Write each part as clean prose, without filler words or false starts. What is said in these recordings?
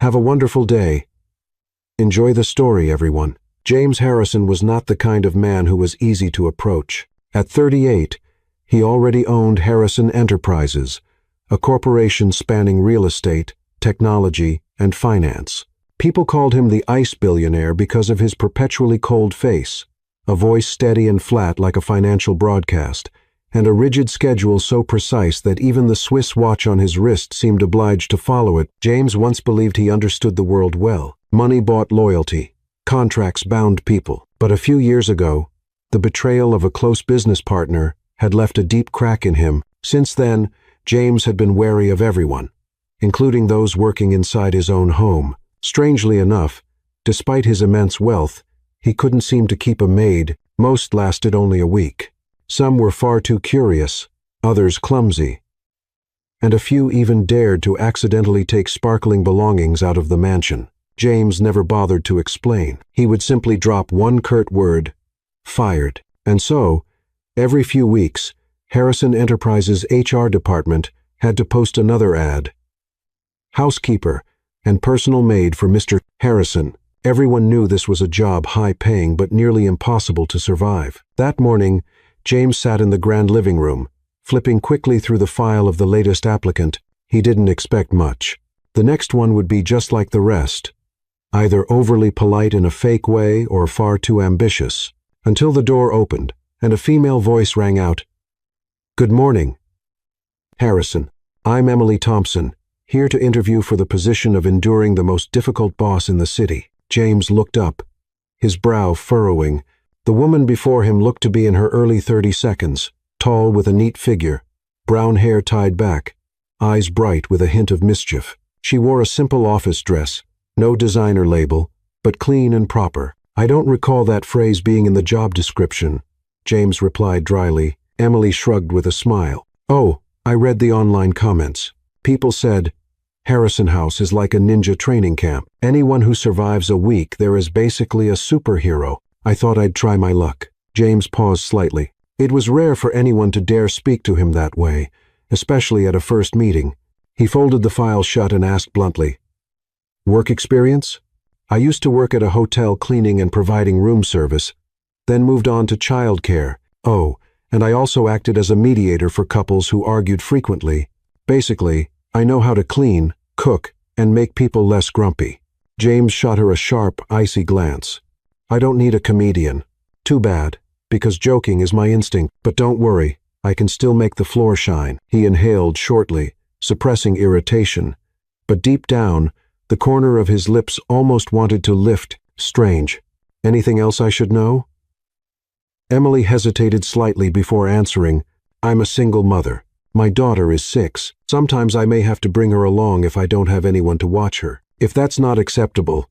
Have a wonderful day. Enjoy the story, everyone. James Harrison was not the kind of man who was easy to approach. At 38, he already owned Harrison Enterprises, a corporation spanning real estate, technology, and finance. People called him the ice billionaire because of his perpetually cold face, a voice steady and flat like a financial broadcast, and a rigid schedule so precise that even the Swiss watch on his wrist seemed obliged to follow it. James once believed he understood the world well. Money bought loyalty. Contracts bound people. But a few years ago, the betrayal of a close business partner had left a deep crack in him. Since then, James had been wary of everyone, including those working inside his own home. Strangely enough, despite his immense wealth, he couldn't seem to keep a maid. Most lasted only a week. Some were far too curious, others clumsy, and a few even dared to accidentally take sparkling belongings out of the mansion. James never bothered to explain. He would simply drop one curt word, "Fired." And so, every few weeks, Harrison Enterprises' HR department had to post another ad. Housekeeper and personal maid for Mr. Harrison. Everyone knew this was a job high-paying but nearly impossible to survive. That morning, James sat in the grand living room, flipping quickly through the file of the latest applicant. He didn't expect much. The next one would be just like the rest, either overly polite in a fake way or far too ambitious, until the door opened and a female voice rang out, "Good morning, Harrison. I'm Emily Thompson, here to interview for the position of enduring the most difficult boss in the city." James looked up, his brow furrowing. The woman before him looked to be in her early 30s, tall with a neat figure, brown hair tied back, eyes bright with a hint of mischief. She wore a simple office dress, no designer label, but clean and proper. "I don't recall that phrase being in the job description," James replied dryly. Emily shrugged with a smile. "Oh, I read the online comments. People said, Harrison House is like a ninja training camp. Anyone who survives a week there is basically a superhero. I thought I'd try my luck." James paused slightly. It was rare for anyone to dare speak to him that way, especially at a first meeting. He folded the file shut and asked bluntly, "Work experience? I used to work at a hotel cleaning and providing room service, then moved on to childcare. Oh, and I also acted as a mediator for couples who argued frequently. Basically, I know how to clean, cook, and make people less grumpy." James shot her a sharp, icy glance. "I don't need a comedian. Too bad, because joking is my instinct. But don't worry, I can still make the floor shine." He inhaled shortly, suppressing irritation. But deep down, the corner of his lips almost wanted to lift. Strange. "Anything else I should know?" Emily hesitated slightly before answering, "I'm a single mother. My daughter is 6. Sometimes I may have to bring her along if I don't have anyone to watch her. If that's not acceptable,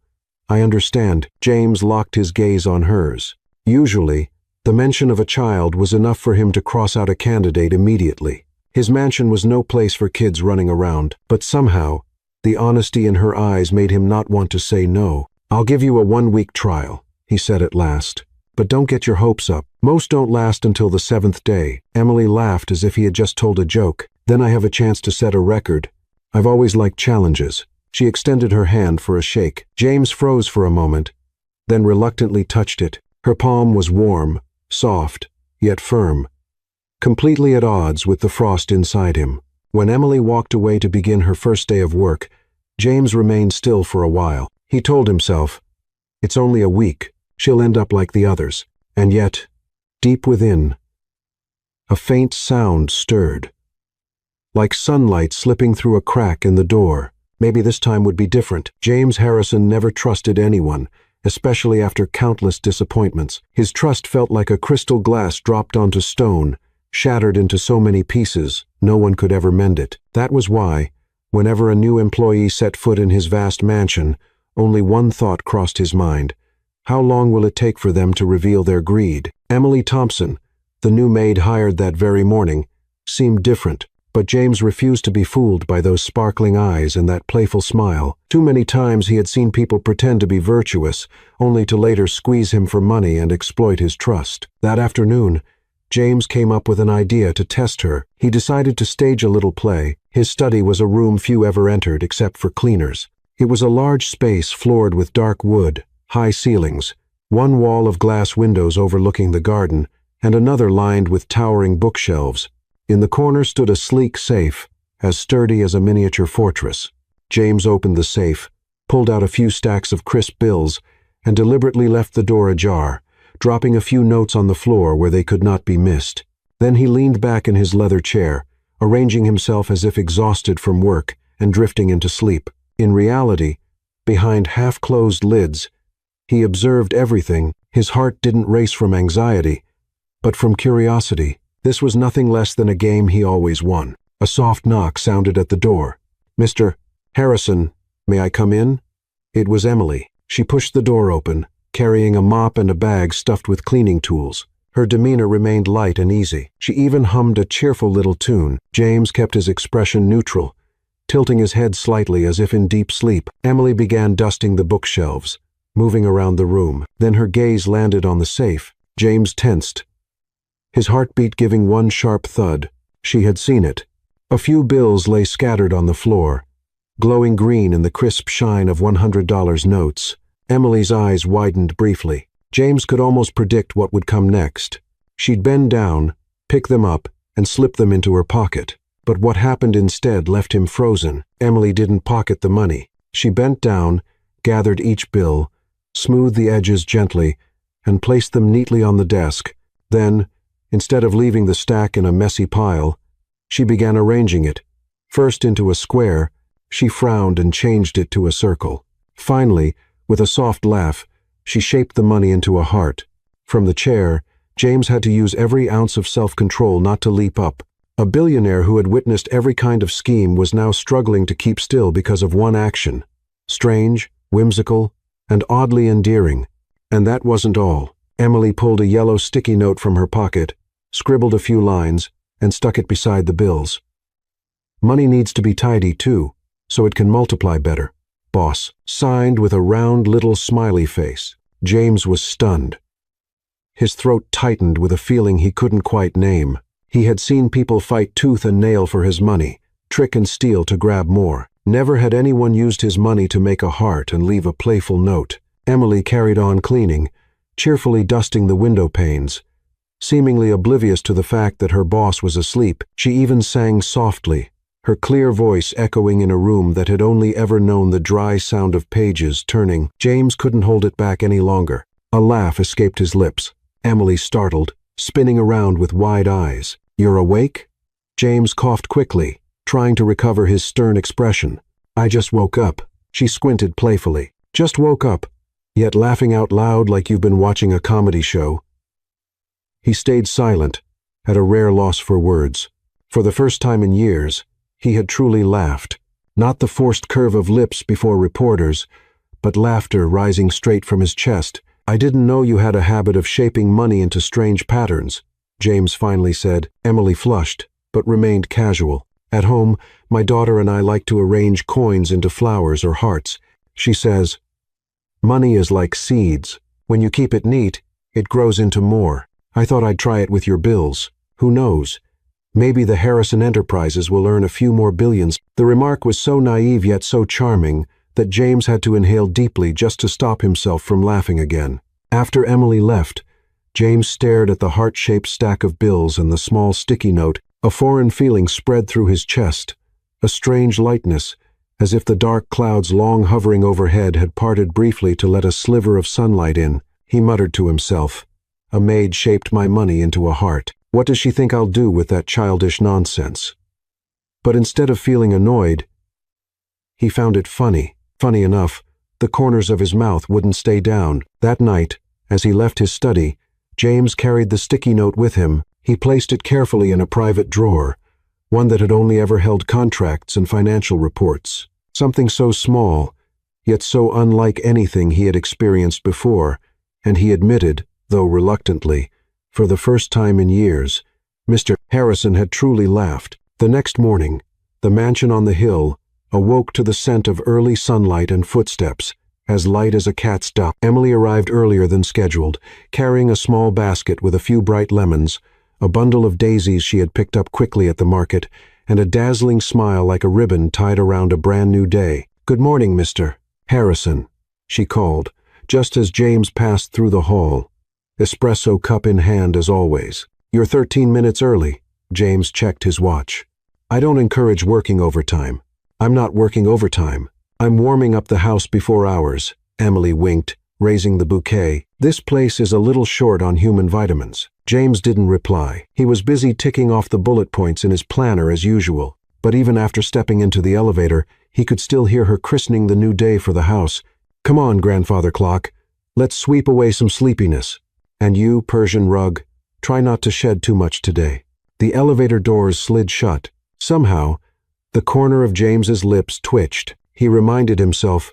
I understand." James locked his gaze on hers. Usually, the mention of a child was enough for him to cross out a candidate immediately. His mansion was no place for kids running around, but somehow, the honesty in her eyes made him not want to say no. "I'll give you a 1-week trial," he said at last. "But don't get your hopes up. Most don't last until the 7th day." Emily laughed as if he had just told a joke. "Then I have a chance to set a record. I've always liked challenges." She extended her hand for a shake. James froze for a moment, then reluctantly touched it. Her palm was warm, soft, yet firm, completely at odds with the frost inside him. When Emily walked away to begin her first day of work, James remained still for a while. He told himself, "It's only a week. She'll end up like the others." And yet, deep within, a faint sound stirred, like sunlight slipping through a crack in the door. Maybe this time would be different. James Harrison never trusted anyone, especially after countless disappointments. His trust felt like a crystal glass dropped onto stone, shattered into so many pieces, no one could ever mend it. That was why, whenever a new employee set foot in his vast mansion, only one thought crossed his mind: how long will it take for them to reveal their greed? Emily Thompson, the new maid hired that very morning, seemed different, but James refused to be fooled by those sparkling eyes and that playful smile. Too many times he had seen people pretend to be virtuous, only to later squeeze him for money and exploit his trust. That afternoon, James came up with an idea to test her. He decided to stage a little play. His study was a room few ever entered except for cleaners. It was a large space floored with dark wood, high ceilings, one wall of glass windows overlooking the garden, and another lined with towering bookshelves. In the corner stood a sleek safe, as sturdy as a miniature fortress. James opened the safe, pulled out a few stacks of crisp bills, and deliberately left the door ajar, dropping a few notes on the floor where they could not be missed. Then he leaned back in his leather chair, arranging himself as if exhausted from work and drifting into sleep. In reality, behind half-closed lids, he observed everything. His heart didn't race from anxiety, but from curiosity. This was nothing less than a game he always won. A soft knock sounded at the door. "Mr. Harrison, may I come in?" It was Emily. She pushed the door open, carrying a mop and a bag stuffed with cleaning tools. Her demeanor remained light and easy. She even hummed a cheerful little tune. James kept his expression neutral, tilting his head slightly as if in deep sleep. Emily began dusting the bookshelves, moving around the room. Then her gaze landed on the safe. James tensed, his heartbeat giving one sharp thud. She had seen it. A few bills lay scattered on the floor, glowing green in the crisp shine of $100 notes. Emily's eyes widened briefly. James could almost predict what would come next. She'd bend down, pick them up, and slip them into her pocket. But what happened instead left him frozen. Emily didn't pocket the money. She bent down, gathered each bill, smoothed the edges gently, and placed them neatly on the desk. Then, instead of leaving the stack in a messy pile, she began arranging it. First into a square, she frowned and changed it to a circle. Finally, with a soft laugh, she shaped the money into a heart. From the chair, James had to use every ounce of self-control not to leap up. A billionaire who had witnessed every kind of scheme was now struggling to keep still because of one action. Strange, whimsical, and oddly endearing. And that wasn't all. Emily pulled a yellow sticky note from her pocket, scribbled a few lines, and stuck it beside the bills. "Money needs to be tidy too, so it can multiply better. Boss." Signed with a round little smiley face. James was stunned. His throat tightened with a feeling he couldn't quite name. He had seen people fight tooth and nail for his money, trick and steal to grab more. Never had anyone used his money to make a heart and leave a playful note. Emily carried on cleaning, cheerfully dusting the window panes. Seemingly oblivious to the fact that her boss was asleep, she even sang softly, her clear voice echoing in a room that had only ever known the dry sound of pages turning. James couldn't hold it back any longer. A laugh escaped his lips. Emily startled, spinning around with wide eyes. "You're awake?" James coughed quickly, trying to recover his stern expression. "I just woke up." She squinted playfully. "Just woke up, yet laughing out loud like you've been watching a comedy show." He stayed silent, at a rare loss for words. For the first time in years, he had truly laughed. Not the forced curve of lips before reporters, but laughter rising straight from his chest. "I didn't know you had a habit of shaping money into strange patterns," James finally said. Emily flushed, but remained casual. "At home, my daughter and I like to arrange coins into flowers or hearts. She says, 'Money is like seeds. When you keep it neat, it grows into more.' I thought I'd try it with your bills. Who knows? Maybe the Harrison Enterprises will earn a few more billions." The remark was so naive yet so charming that James had to inhale deeply just to stop himself from laughing again. After Emily left, James stared at the heart-shaped stack of bills and the small sticky note. A foreign feeling spread through his chest, a strange lightness, as if the dark clouds long hovering overhead had parted briefly to let a sliver of sunlight in. He muttered to himself, "A maid shaped my money into a heart. What does she think I'll do with that childish nonsense?" But instead of feeling annoyed, he found it funny. Funny enough, the corners of his mouth wouldn't stay down. That night, as he left his study, James carried the sticky note with him. He placed it carefully in a private drawer, one that had only ever held contracts and financial reports. Something so small, yet so unlike anything he had experienced before, and he admitted, though reluctantly, for the first time in years, Mr. Harrison had truly laughed. The next morning, the mansion on the hill awoke to the scent of early sunlight and footsteps, as light as a cat's duck. Emily arrived earlier than scheduled, carrying a small basket with a few bright lemons, a bundle of daisies she had picked up quickly at the market, and a dazzling smile like a ribbon tied around a brand new day. "Good morning, Mr. Harrison," she called, just as James passed through the hall, espresso cup in hand as always. "You're 13 minutes early." James checked his watch. "I don't encourage working overtime." "I'm not working overtime. I'm warming up the house before hours," Emily winked, raising the bouquet. "This place is a little short on human vitamins." James didn't reply. He was busy ticking off the bullet points in his planner as usual. But even after stepping into the elevator, he could still hear her christening the new day for the house. "Come on, grandfather clock. Let's sweep away some sleepiness. And you, Persian rug, try not to shed too much today." The elevator doors slid shut. Somehow, the corner of James's lips twitched. He reminded himself,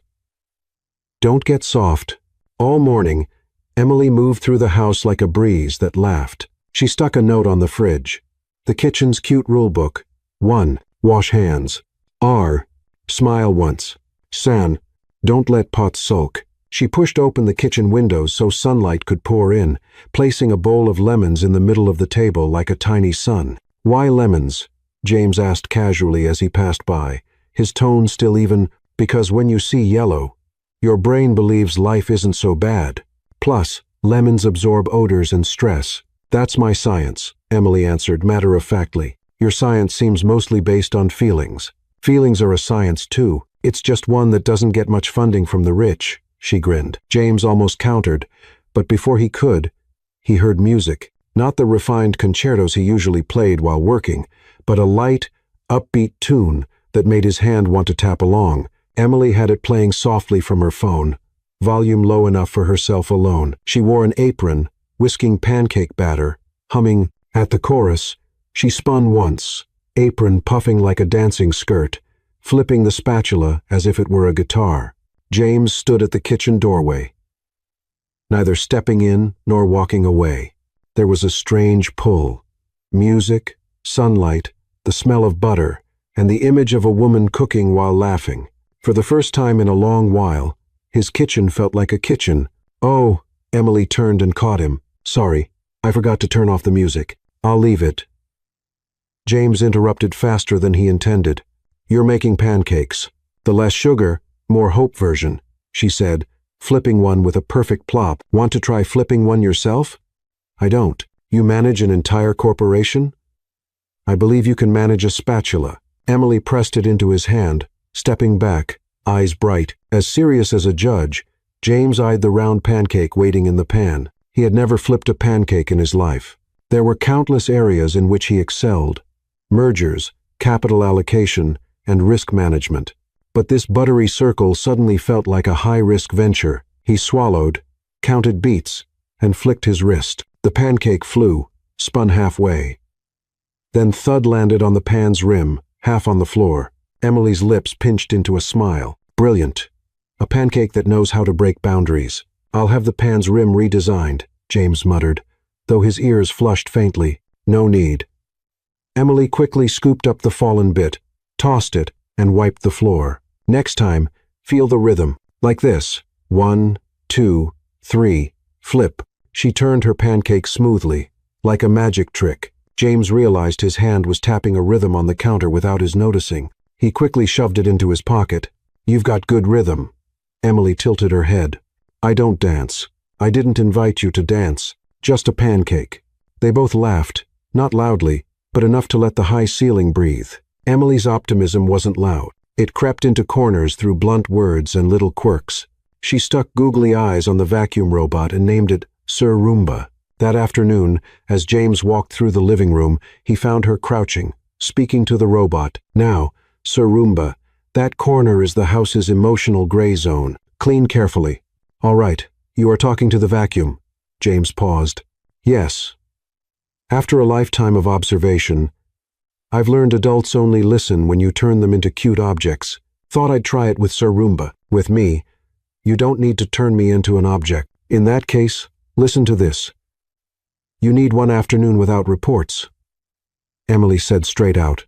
"Don't get soft." All morning, Emily moved through the house like a breeze that laughed. She stuck a note on the fridge. The kitchen's cute rulebook. 1. Wash hands. R. Smile once. San. Don't let pots sulk. She pushed open the kitchen windows so sunlight could pour in, placing a bowl of lemons in the middle of the table like a tiny sun. "Why lemons?" James asked casually as he passed by, his tone still even. "Because when you see yellow, your brain believes life isn't so bad. Plus, lemons absorb odors and stress." "That's my science," Emily answered matter-of-factly. "Your science seems mostly based on feelings." "Feelings are a science too. It's just one that doesn't get much funding from the rich," she grinned. James almost countered, but before he could, he heard music. Not the refined concertos he usually played while working, but a light, upbeat tune that made his hand want to tap along. Emily had it playing softly from her phone, volume low enough for herself alone. She wore an apron, whisking pancake batter, humming. At the chorus, she spun once, apron puffing like a dancing skirt, flipping the spatula as if it were a guitar. James stood at the kitchen doorway, neither stepping in nor walking away. There was a strange pull. Music, sunlight, the smell of butter, and the image of a woman cooking while laughing. For the first time in a long while, his kitchen felt like a kitchen. "Oh," Emily turned and caught him. "Sorry, I forgot to turn off the music. I'll leave it." James interrupted faster than he intended. "You're making pancakes. The less sugar, more hope version," she said, flipping one with a perfect plop. "Want to try flipping one yourself?" "I don't. You manage an entire corporation?" "I believe you can manage a spatula." Emily pressed it into his hand, stepping back, eyes bright. As serious as a judge, James eyed the round pancake waiting in the pan. He had never flipped a pancake in his life. There were countless areas in which he excelled: mergers, capital allocation, and risk management. But this buttery circle suddenly felt like a high-risk venture. He swallowed, counted beats, and flicked his wrist. The pancake flew, spun halfway. Then thud landed on the pan's rim, half on the floor. Emily's lips pinched into a smile. "Brilliant. A pancake that knows how to break boundaries." "I'll have the pan's rim redesigned," James muttered, though his ears flushed faintly. "No need." Emily quickly scooped up the fallen bit, tossed it, and wiped the floor. "Next time, feel the rhythm. Like this. 1, 2, 3, flip." She turned her pancake smoothly, like a magic trick. James realized his hand was tapping a rhythm on the counter without his noticing. He quickly shoved it into his pocket. "You've got good rhythm." Emily tilted her head. "I don't dance. I didn't invite you to dance. Just a pancake." They both laughed, not loudly, but enough to let the high ceiling breathe. Emily's optimism wasn't loud. It crept into corners through blunt words and little quirks. She stuck googly eyes on the vacuum robot and named it Sir Roomba. That afternoon, as James walked through the living room, he found her crouching, speaking to the robot. "Now, Sir Roomba, that corner is the house's emotional gray zone. Clean carefully." "All right, you are talking to the vacuum." James paused. "Yes. After a lifetime of observation, I've learned adults only listen when you turn them into cute objects. Thought I'd try it with Sir Roomba. With me, you don't need to turn me into an object. In that case, listen to this. You need one afternoon without reports," Emily said straight out,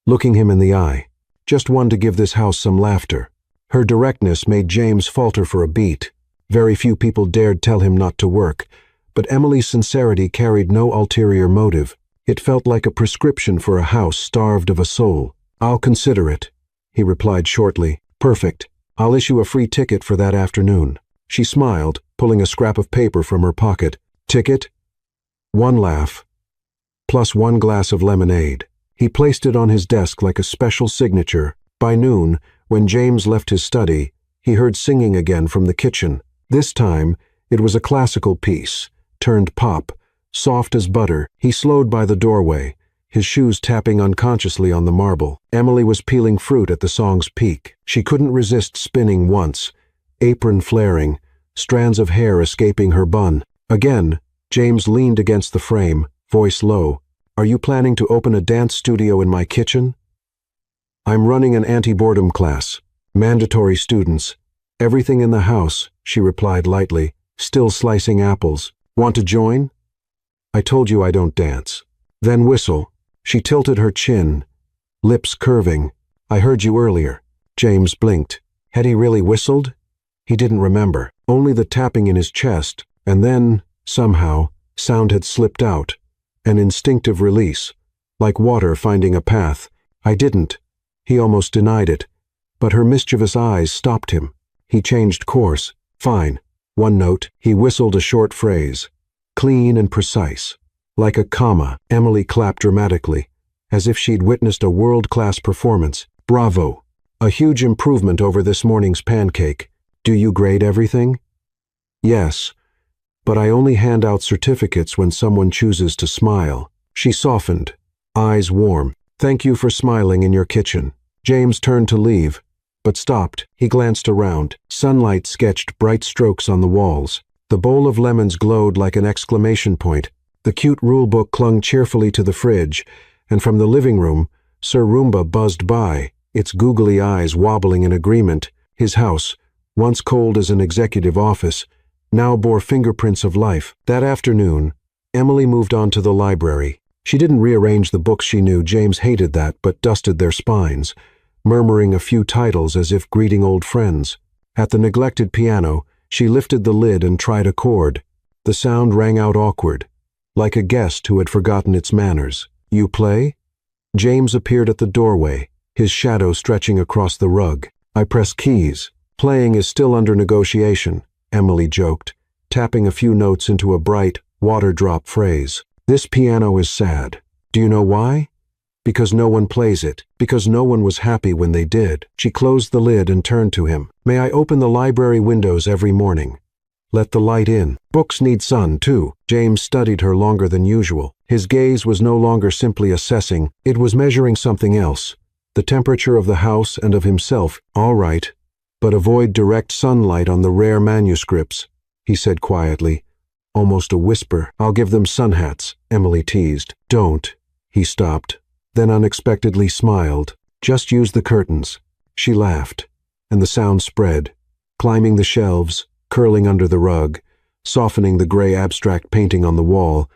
looking him in the eye. "Just one to give this house some laughter." Her directness made James falter for a beat. Very few people dared tell him not to work, but Emily's sincerity carried no ulterior motive. It felt like a prescription for a house starved of a soul. "I'll consider it," he replied shortly. Perfect. I'll issue a free ticket for that afternoon. She smiled, pulling a scrap of paper from her pocket. Ticket? One laugh, plus 1 glass of lemonade. He placed it on his desk like a special signature. By noon, when James left his study, he heard singing again from the kitchen. This time, it was a classical piece, turned pop, soft as butter. He slowed by the doorway, his shoes tapping unconsciously on the marble. Emily was peeling fruit at the song's peak. She couldn't resist spinning once, apron flaring, strands of hair escaping her bun. Again, James leaned against the frame, voice low. Are you planning to open a dance studio in my kitchen? I'm running an anti-boredom class. Mandatory students. Everything in the house, she replied lightly, still slicing apples. Want to join? I told you I don't dance. Then whistle. She tilted her chin, lips curving. I heard you earlier. James blinked. Had he really whistled? He didn't remember. Only the tapping in his chest, and then, somehow, sound had slipped out. An instinctive release, like water finding a path. I didn't. He almost denied it. But her mischievous eyes stopped him. He changed course. Fine. One note. He whistled a short phrase. Clean and precise. Like a comma. Emily clapped dramatically, as if she'd witnessed a world-class performance. Bravo. A huge improvement over this morning's pancake. Do you grade everything? Yes. But I only hand out certificates when someone chooses to smile. She softened, eyes warm. Thank you for smiling in your kitchen. James turned to leave, but stopped. He glanced around. Sunlight sketched bright strokes on the walls. The bowl of lemons glowed like an exclamation point. The cute rulebook clung cheerfully to the fridge, and from the living room, Sir Roomba buzzed by, its googly eyes wobbling in agreement. His house, once cold as an executive office, now bore fingerprints of life. That afternoon, Emily moved on to the library. She didn't rearrange the books she knew. James hated that, but dusted their spines, murmuring a few titles as if greeting old friends. At the neglected piano, she lifted the lid and tried a chord. The sound rang out awkward, like a guest who had forgotten its manners. You play? James appeared at the doorway, his shadow stretching across the rug. I press keys. Playing is still under negotiation, Emily joked, tapping a few notes into a bright, water-drop phrase. This piano is sad. Do you know why? Because no one plays it. Because no one was happy when they did. She closed the lid and turned to him. May I open the library windows every morning? Let the light in. Books need sun, too. James studied her longer than usual. His gaze was no longer simply assessing. It was measuring something else. The temperature of the house and of himself. All right, but avoid direct sunlight on the rare manuscripts, he said quietly. Almost a whisper. I'll give them sun hats, Emily teased. Don't. He stopped, then unexpectedly smiled. Just use the curtains. She laughed, and the sound spread, climbing the shelves, curling under the rug, softening the gray abstract painting on the wall,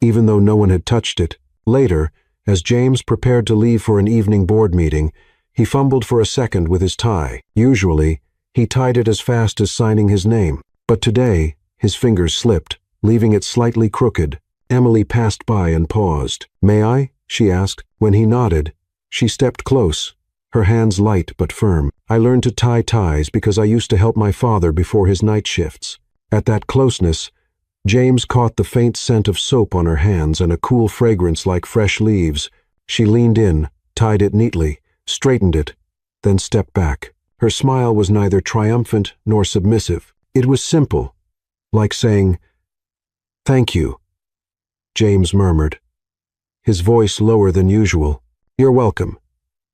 even though no one had touched it. Later, as James prepared to leave for an evening board meeting, he fumbled for a second with his tie. Usually, he tied it as fast as signing his name, but today, his fingers slipped, leaving it slightly crooked. Emily passed by and paused. May I? She asked. When he nodded, she stepped close, her hands light but firm. I learned to tie ties because I used to help my father before his night shifts. At that closeness, James caught the faint scent of soap on her hands and a cool fragrance like fresh leaves. She leaned in, tied it neatly, straightened it, then stepped back. Her smile was neither triumphant nor submissive. It was simple, like saying, "Thank you," James murmured, his voice lower than usual. You're welcome.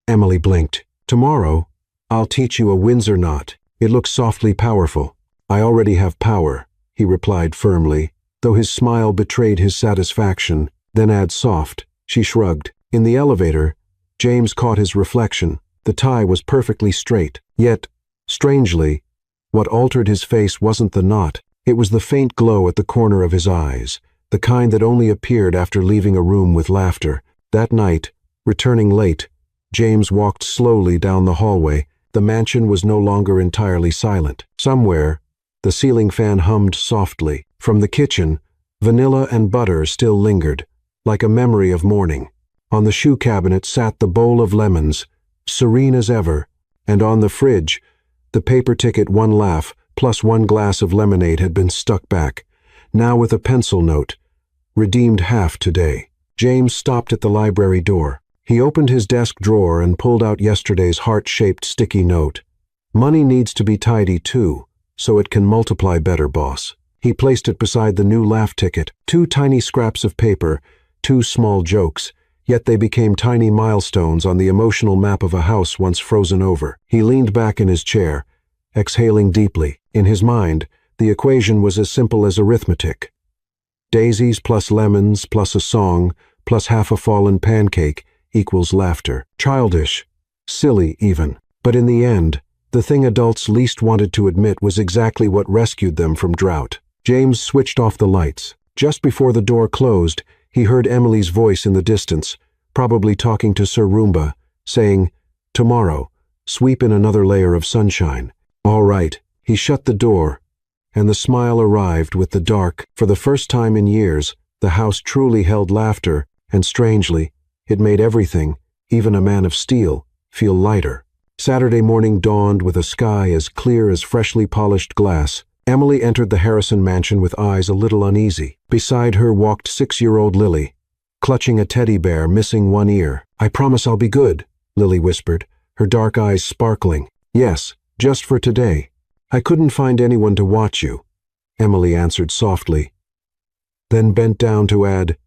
Emily blinked. Tomorrow, I'll teach you a Windsor knot. It looks softly powerful. I already have power, he replied firmly, though his smile betrayed his satisfaction. Then add soft. She shrugged. In the elevator, James caught his reflection. The tie was perfectly straight. Yet, strangely, what altered his face wasn't the knot. It was the faint glow at the corner of his eyes, the kind that only appeared after leaving a room with laughter. That night, returning late, James walked slowly down the hallway. The mansion was no longer entirely silent. Somewhere, the ceiling fan hummed softly. From the kitchen, vanilla and butter still lingered, like a memory of morning. On the shoe cabinet sat the bowl of lemons, serene as ever, And on the fridge, the paper ticket "one laugh" plus one glass of lemonade had been stuck back, now with a pencil note, "Redeemed half today." James stopped at the library door. He opened his desk drawer and pulled out yesterday's heart-shaped sticky note. "Money needs to be tidy too, so it can multiply better, boss." He placed it beside the new laugh ticket, two tiny scraps of paper, two small jokes, yet they became tiny milestones on the emotional map of a house once frozen over. He leaned back in his chair, exhaling deeply. In his mind, the equation was as simple as arithmetic. Daisies plus lemons plus a song plus half a fallen pancake equals laughter. Childish, silly even. But in the end, the thing adults least wanted to admit was exactly what rescued them from drought. James switched off the lights. Just before the door closed, he heard Emily's voice in the distance, probably talking to Sir Roomba, saying, "Tomorrow, sweep in another layer of sunshine." All right. He shut the door, and the smile arrived with the dark. For the first time in years, the house truly held laughter, and strangely, it made everything, even a man of steel, feel lighter. Saturday morning dawned with a sky as clear as freshly polished glass. Emily entered the Harrison mansion with eyes a little uneasy. Beside her walked 6-year-old Lily, clutching a teddy bear missing one ear. "I promise I'll be good," Lily whispered, her dark eyes sparkling. "Yes, just for today. I couldn't find anyone to watch you," Emily answered softly, then bent down to add,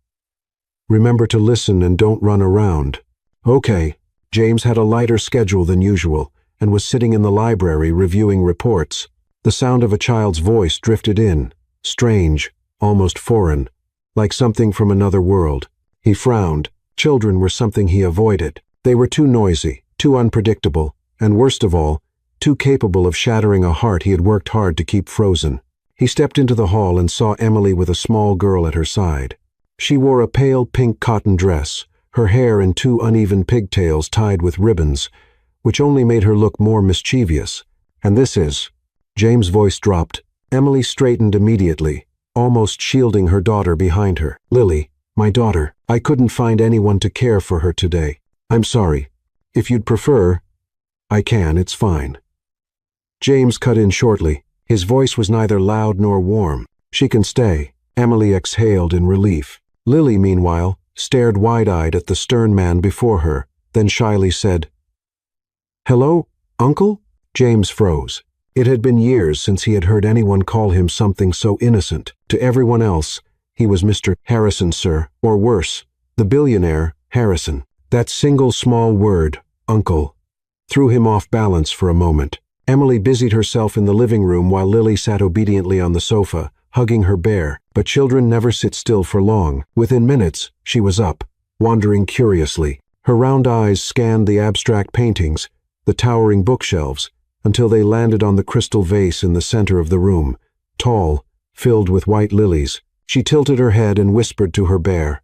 "Remember to listen and don't run around." "Okay." James had a lighter schedule than usual and was sitting in the library reviewing reports. The sound of a child's voice drifted in, strange, almost foreign, like something from another world. He frowned. Children were something he avoided. They were too noisy, too unpredictable, and worst of all, too capable of shattering a heart he had worked hard to keep frozen. He stepped into the hall and saw Emily with a small girl at her side. She wore a pale pink cotton dress, her hair in two uneven pigtails tied with ribbons, which only made her look more mischievous. "And this is—" James' voice dropped. Emily straightened immediately, almost shielding her daughter behind her. "Lily, my daughter. I couldn't find anyone to care for her today. I'm sorry. If you'd prefer, I can, it's fine." James cut in shortly. His voice was neither loud nor warm. "She can stay." Emily exhaled in relief. Lily, meanwhile, stared wide-eyed at the stern man before her, then shyly said, "Hello, Uncle?" James froze. It had been years since he had heard anyone call him something so innocent. To everyone else, he was Mr. Harrison, sir, or worse, the billionaire Harrison. That single small word, uncle, threw him off balance for a moment. Emily busied herself in the living room while Lily sat obediently on the sofa, hugging her bear. But children never sit still for long. Within minutes, she was up, wandering curiously. Her round eyes scanned the abstract paintings, the towering bookshelves, until they landed on the crystal vase in the center of the room, tall, filled with white lilies. She tilted her head and whispered to her bear,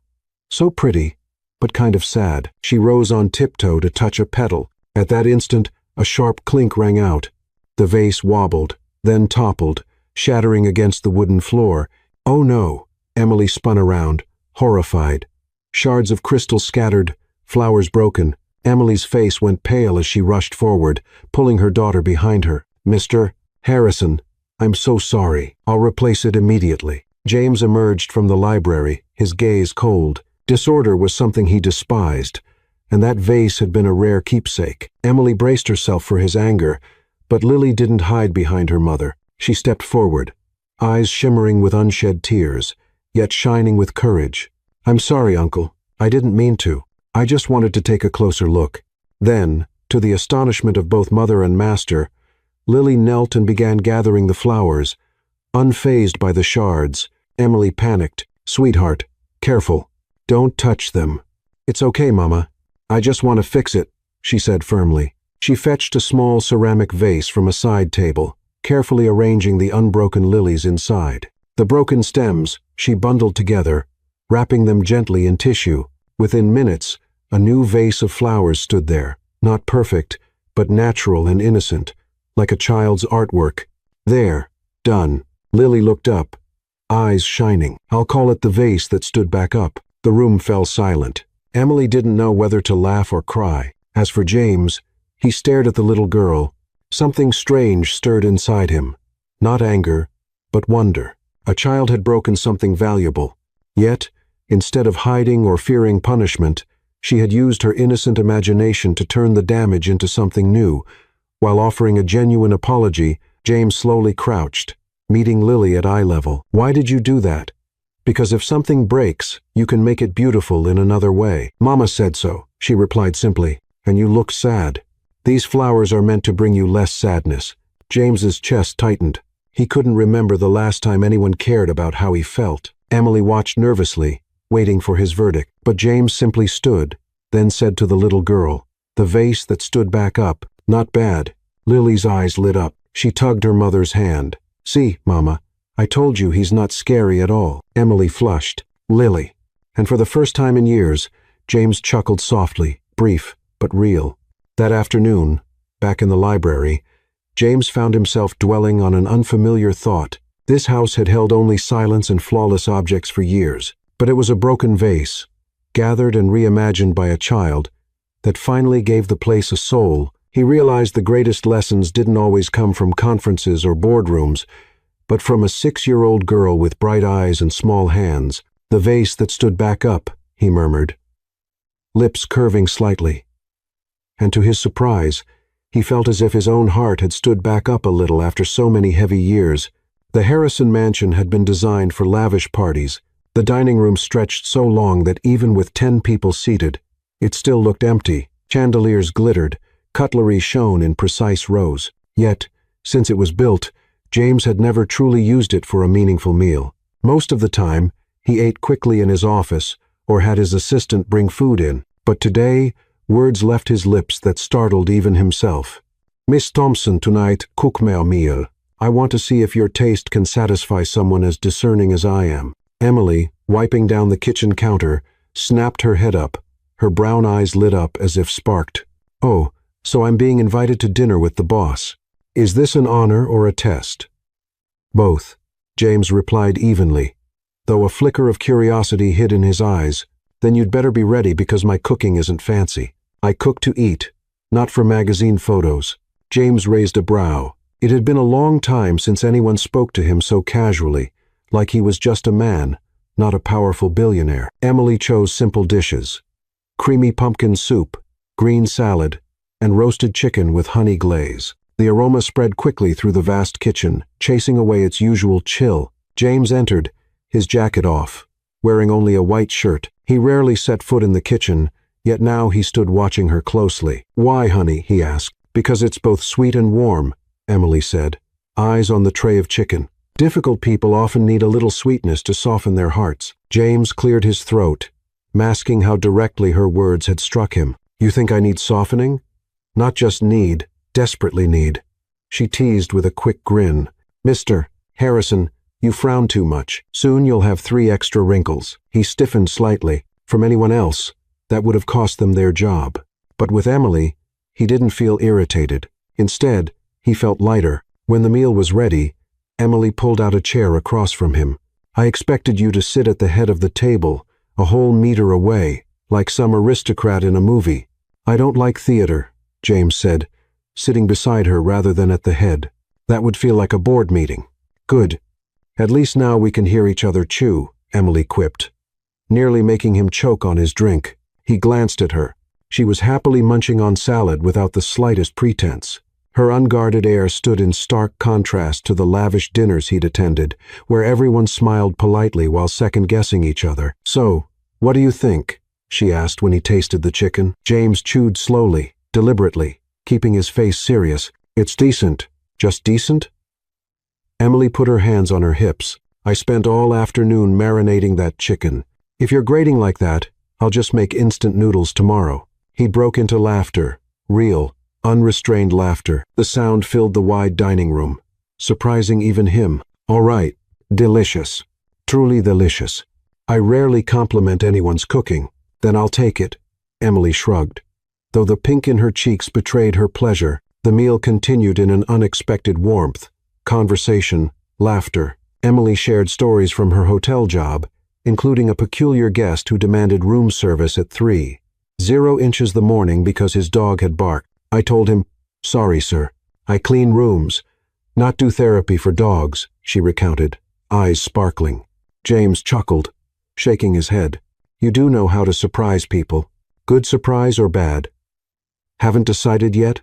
"So pretty, but kind of sad." She rose on tiptoe to touch a petal. At that instant, a sharp clink rang out. The vase wobbled, then toppled, shattering against the wooden floor. "Oh no!" Emily spun around, horrified. Shards of crystal scattered, flowers broken. Emily's face went pale as she rushed forward, pulling her daughter behind her. "Mr. Harrison, I'm so sorry. I'll replace it immediately." James emerged from the library, his gaze cold. Disorder was something he despised, and that vase had been a rare keepsake. Emily braced herself for his anger, but Lily didn't hide behind her mother. She stepped forward, eyes shimmering with unshed tears, yet shining with courage. "I'm sorry, Uncle. I didn't mean to. I just wanted to take a closer look." Then, to the astonishment of both mother and master, Lily knelt and began gathering the flowers. Unfazed by the shards, Emily panicked. "Sweetheart, careful. Don't touch them." "It's okay, Mama. I just want to fix it," she said firmly. She fetched a small ceramic vase from a side table, carefully arranging the unbroken lilies inside. The broken stems she bundled together, wrapping them gently in tissue. Within minutes, a new vase of flowers stood there, not perfect, but natural and innocent, like a child's artwork. "There, done." Lily looked up, eyes shining. "I'll call it the vase that stood back up." The room fell silent. Emily didn't know whether to laugh or cry. As for James, He stared at the little girl. Something strange stirred inside him. Not anger, but wonder. A child had broken something valuable. Yet, instead of hiding or fearing punishment, she had used her innocent imagination to turn the damage into something new. While offering a genuine apology, James slowly crouched, meeting Lily at eye level. "Why did you do that?" "Because if something breaks, you can make it beautiful in another way." "Mama said so," she replied simply, "and you look sad." "These flowers are meant to bring you less sadness." James's chest tightened. He couldn't remember the last time anyone cared about how he felt. Emily watched nervously, waiting for his verdict, but James simply stood, then said to the little girl, the vase that stood back up, "Not bad." Lily's eyes lit up. She tugged her mother's hand. "See, Mama, I told you he's not scary at all." Emily flushed. "Lily." And for the first time in years, James chuckled softly, brief but real. That afternoon, back in the library, James found himself dwelling on an unfamiliar thought. This house had held only silence and flawless objects for years, but it was a broken vase, gathered and reimagined by a child, that finally gave the place a soul. He realized the greatest lessons didn't always come from conferences or boardrooms, but from a 6-year-old girl with bright eyes and small hands. "The vase that stood back up," he murmured, lips curving slightly. And to his surprise, he felt as if his own heart had stood back up a little after so many heavy years. The Harrison mansion had been designed for lavish parties. The dining room stretched so long that even with 10 people seated, it still looked empty. Chandeliers glittered, cutlery shone in precise rows. Yet, since it was built, James had never truly used it for a meaningful meal. Most of the time, he ate quickly in his office or had his assistant bring food in. But today, words left his lips that startled even himself. "Miss Thompson, tonight, cook me a meal. I want to see if your taste can satisfy someone as discerning as I am." Emily, wiping down the kitchen counter, snapped her head up. Her brown eyes lit up as if sparked. "Oh, so I'm being invited to dinner with the boss. Is this an honor or a test?" "Both," James replied evenly, though a flicker of curiosity hid in his eyes. "Then you'd better be ready because my cooking isn't fancy. I cook to eat, not for magazine photos." James raised a brow. It had been a long time since anyone spoke to him so casually, like he was just a man, not a powerful billionaire. Emily chose simple dishes: creamy pumpkin soup, green salad, and roasted chicken with honey glaze. The aroma spread quickly through the vast kitchen, chasing away its usual chill. James entered, his jacket off, wearing only a white shirt. He rarely set foot in the kitchen, yet now he stood watching her closely. "Why, honey?" he asked. "Because it's both sweet and warm," Emily said, eyes on the tray of chicken. "Difficult people often need a little sweetness to soften their hearts." James cleared his throat, masking how directly her words had struck him. "You think I need softening?" "Not just need, desperately need." She teased with a quick grin. "Mr. Harrison, you frown too much. Soon you'll have 3 extra wrinkles." He stiffened slightly. From anyone else, that would have cost them their job. But with Emily, he didn't feel irritated. Instead, he felt lighter. When the meal was ready, Emily pulled out a chair across from him. "I expected you to sit at the head of the table, a whole meter away, like some aristocrat in a movie." "I don't like theater," James said, sitting beside her rather than at the head. "That would feel like a board meeting." "Good. At least now we can hear each other chew," Emily quipped, nearly making him choke on his drink. He glanced at her. She was happily munching on salad without the slightest pretense. Her unguarded air stood in stark contrast to the lavish dinners he'd attended, where everyone smiled politely while second-guessing each other. "So, what do you think?" she asked when he tasted the chicken. James chewed slowly, deliberately, keeping his face serious. "It's decent." "Just decent?" Emily put her hands on her hips. "I spent all afternoon marinating that chicken. If you're grading like that, I'll just make instant noodles tomorrow." He broke into laughter, real, unrestrained laughter. The sound filled the wide dining room, surprising even him. "All right, delicious. Truly delicious. I rarely compliment anyone's cooking." "Then I'll take it." Emily shrugged. Though the pink in her cheeks betrayed her pleasure, the meal continued in an unexpected warmth. Conversation, laughter. Emily shared stories from her hotel job, including a peculiar guest who demanded room service at 3:00 the morning because his dog had barked. I told him, "Sorry, sir. I clean rooms, not do therapy for dogs," she recounted, eyes sparkling. James chuckled, shaking his head. "You do know how to surprise people. Good surprise or bad? Haven't decided yet?"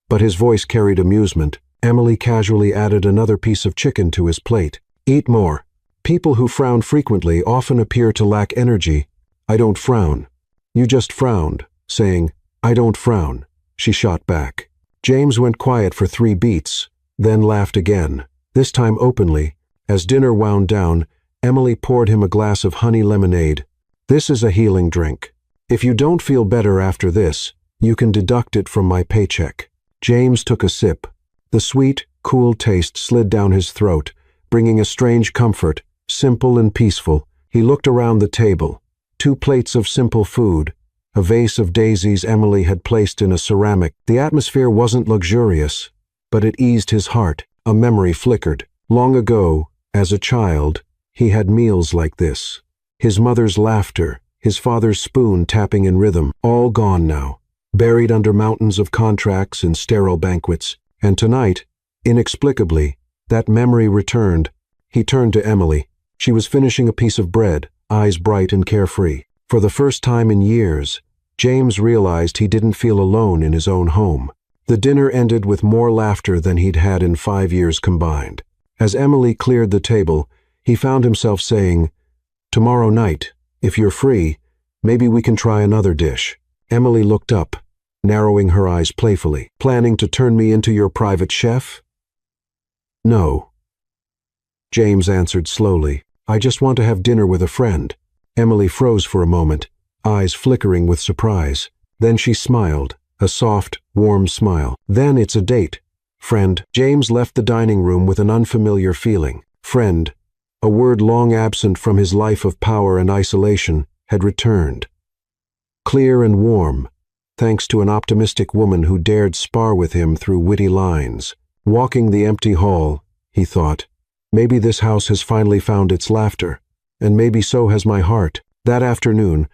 But his voice carried amusement. Emily casually added another piece of chicken to his plate. "Eat more. People who frown frequently often appear to lack energy. I don't frown." "You just frowned, saying, 'I don't frown,'" she shot back. James went quiet for 3 beats, then laughed again, this time openly. As dinner wound down, Emily poured him a glass of honey lemonade. "This is a healing drink. If you don't feel better after this, you can deduct it from my paycheck." James took a sip. The sweet, cool taste slid down his throat, bringing a strange comfort, simple and peaceful. He looked around the table. 2 plates of simple food, a vase of daisies Emily had placed in a ceramic. The atmosphere wasn't luxurious, but it eased his heart. A memory flickered. Long ago, as a child, he had meals like this. His mother's laughter, his father's spoon tapping in rhythm, all gone now, buried under mountains of contracts and sterile banquets. And tonight, inexplicably, that memory returned. He turned to Emily. She was finishing a piece of bread, eyes bright and carefree. For the first time in years, James realized he didn't feel alone in his own home. The dinner ended with more laughter than he'd had in 5 years combined. As Emily cleared the table, he found himself saying, "Tomorrow night, if you're free, maybe we can try another dish." Emily looked up, narrowing her eyes playfully. "Planning to turn me into your private chef?" "No," James answered slowly. "I just want to have dinner with a friend." Emily froze for a moment, eyes flickering with surprise. Then she smiled, a soft, warm smile. "Then it's a date. Friend." James left the dining room with an unfamiliar feeling. Friend, a word long absent from his life of power and isolation, had returned. Clear and warm, thanks to an optimistic woman who dared spar with him through witty lines. Walking the empty hall, he thought, maybe this house has finally found its laughter, and maybe so has my heart. That afternoon,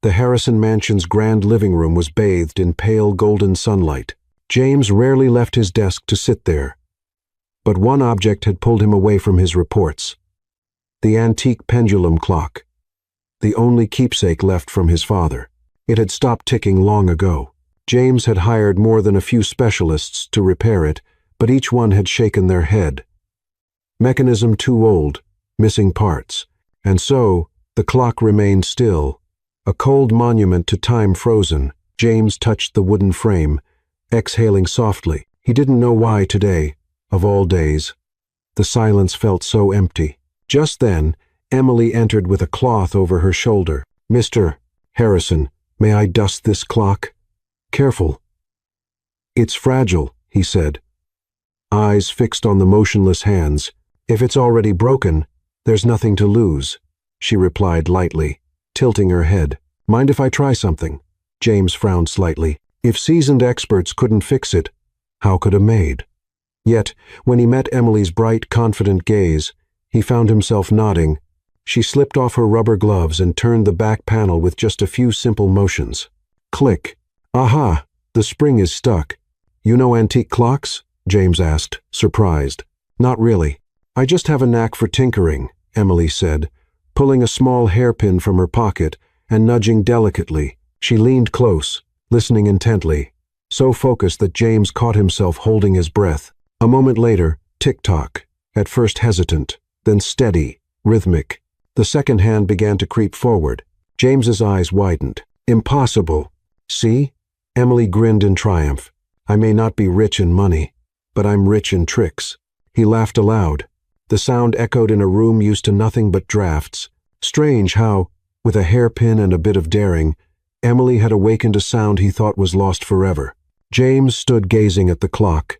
the Harrison Mansion's grand living room was bathed in pale golden sunlight. James rarely left his desk to sit there, but one object had pulled him away from his reports. The antique pendulum clock, the only keepsake left from his father. It had stopped ticking long ago. James had hired more than a few specialists to repair it, but each one had shaken their head. Mechanism too old, missing parts. And so, the clock remained still, a cold monument to time frozen. James touched the wooden frame, exhaling softly. He didn't know why today, of all days. The silence felt so empty. Just then, Emily entered with a cloth over her shoulder. "Mr. Harrison, may I dust this clock?" "Careful." "It's fragile," he said, eyes fixed on the motionless hands. "If it's already broken, there's nothing to lose," she replied lightly, tilting her head. "Mind if I try something?" James frowned slightly. If seasoned experts couldn't fix it, how could a maid? Yet, when he met Emily's bright, confident gaze, he found himself nodding. She slipped off her rubber gloves and turned the back panel with just a few simple motions. Click. "Aha, the spring is stuck." "You know antique clocks?" James asked, surprised. "Not really. I just have a knack for tinkering," Emily said, pulling a small hairpin from her pocket and nudging delicately. She leaned close, listening intently, so focused that James caught himself holding his breath. A moment later, tick-tock, at first hesitant, then steady, rhythmic. The second hand began to creep forward. James's eyes widened. "Impossible." "See?" Emily grinned in triumph. "I may not be rich in money, but I'm rich in tricks." He laughed aloud. The sound echoed in a room used to nothing but drafts. Strange how, with a hairpin and a bit of daring, Emily had awakened a sound he thought was lost forever. James stood gazing at the clock,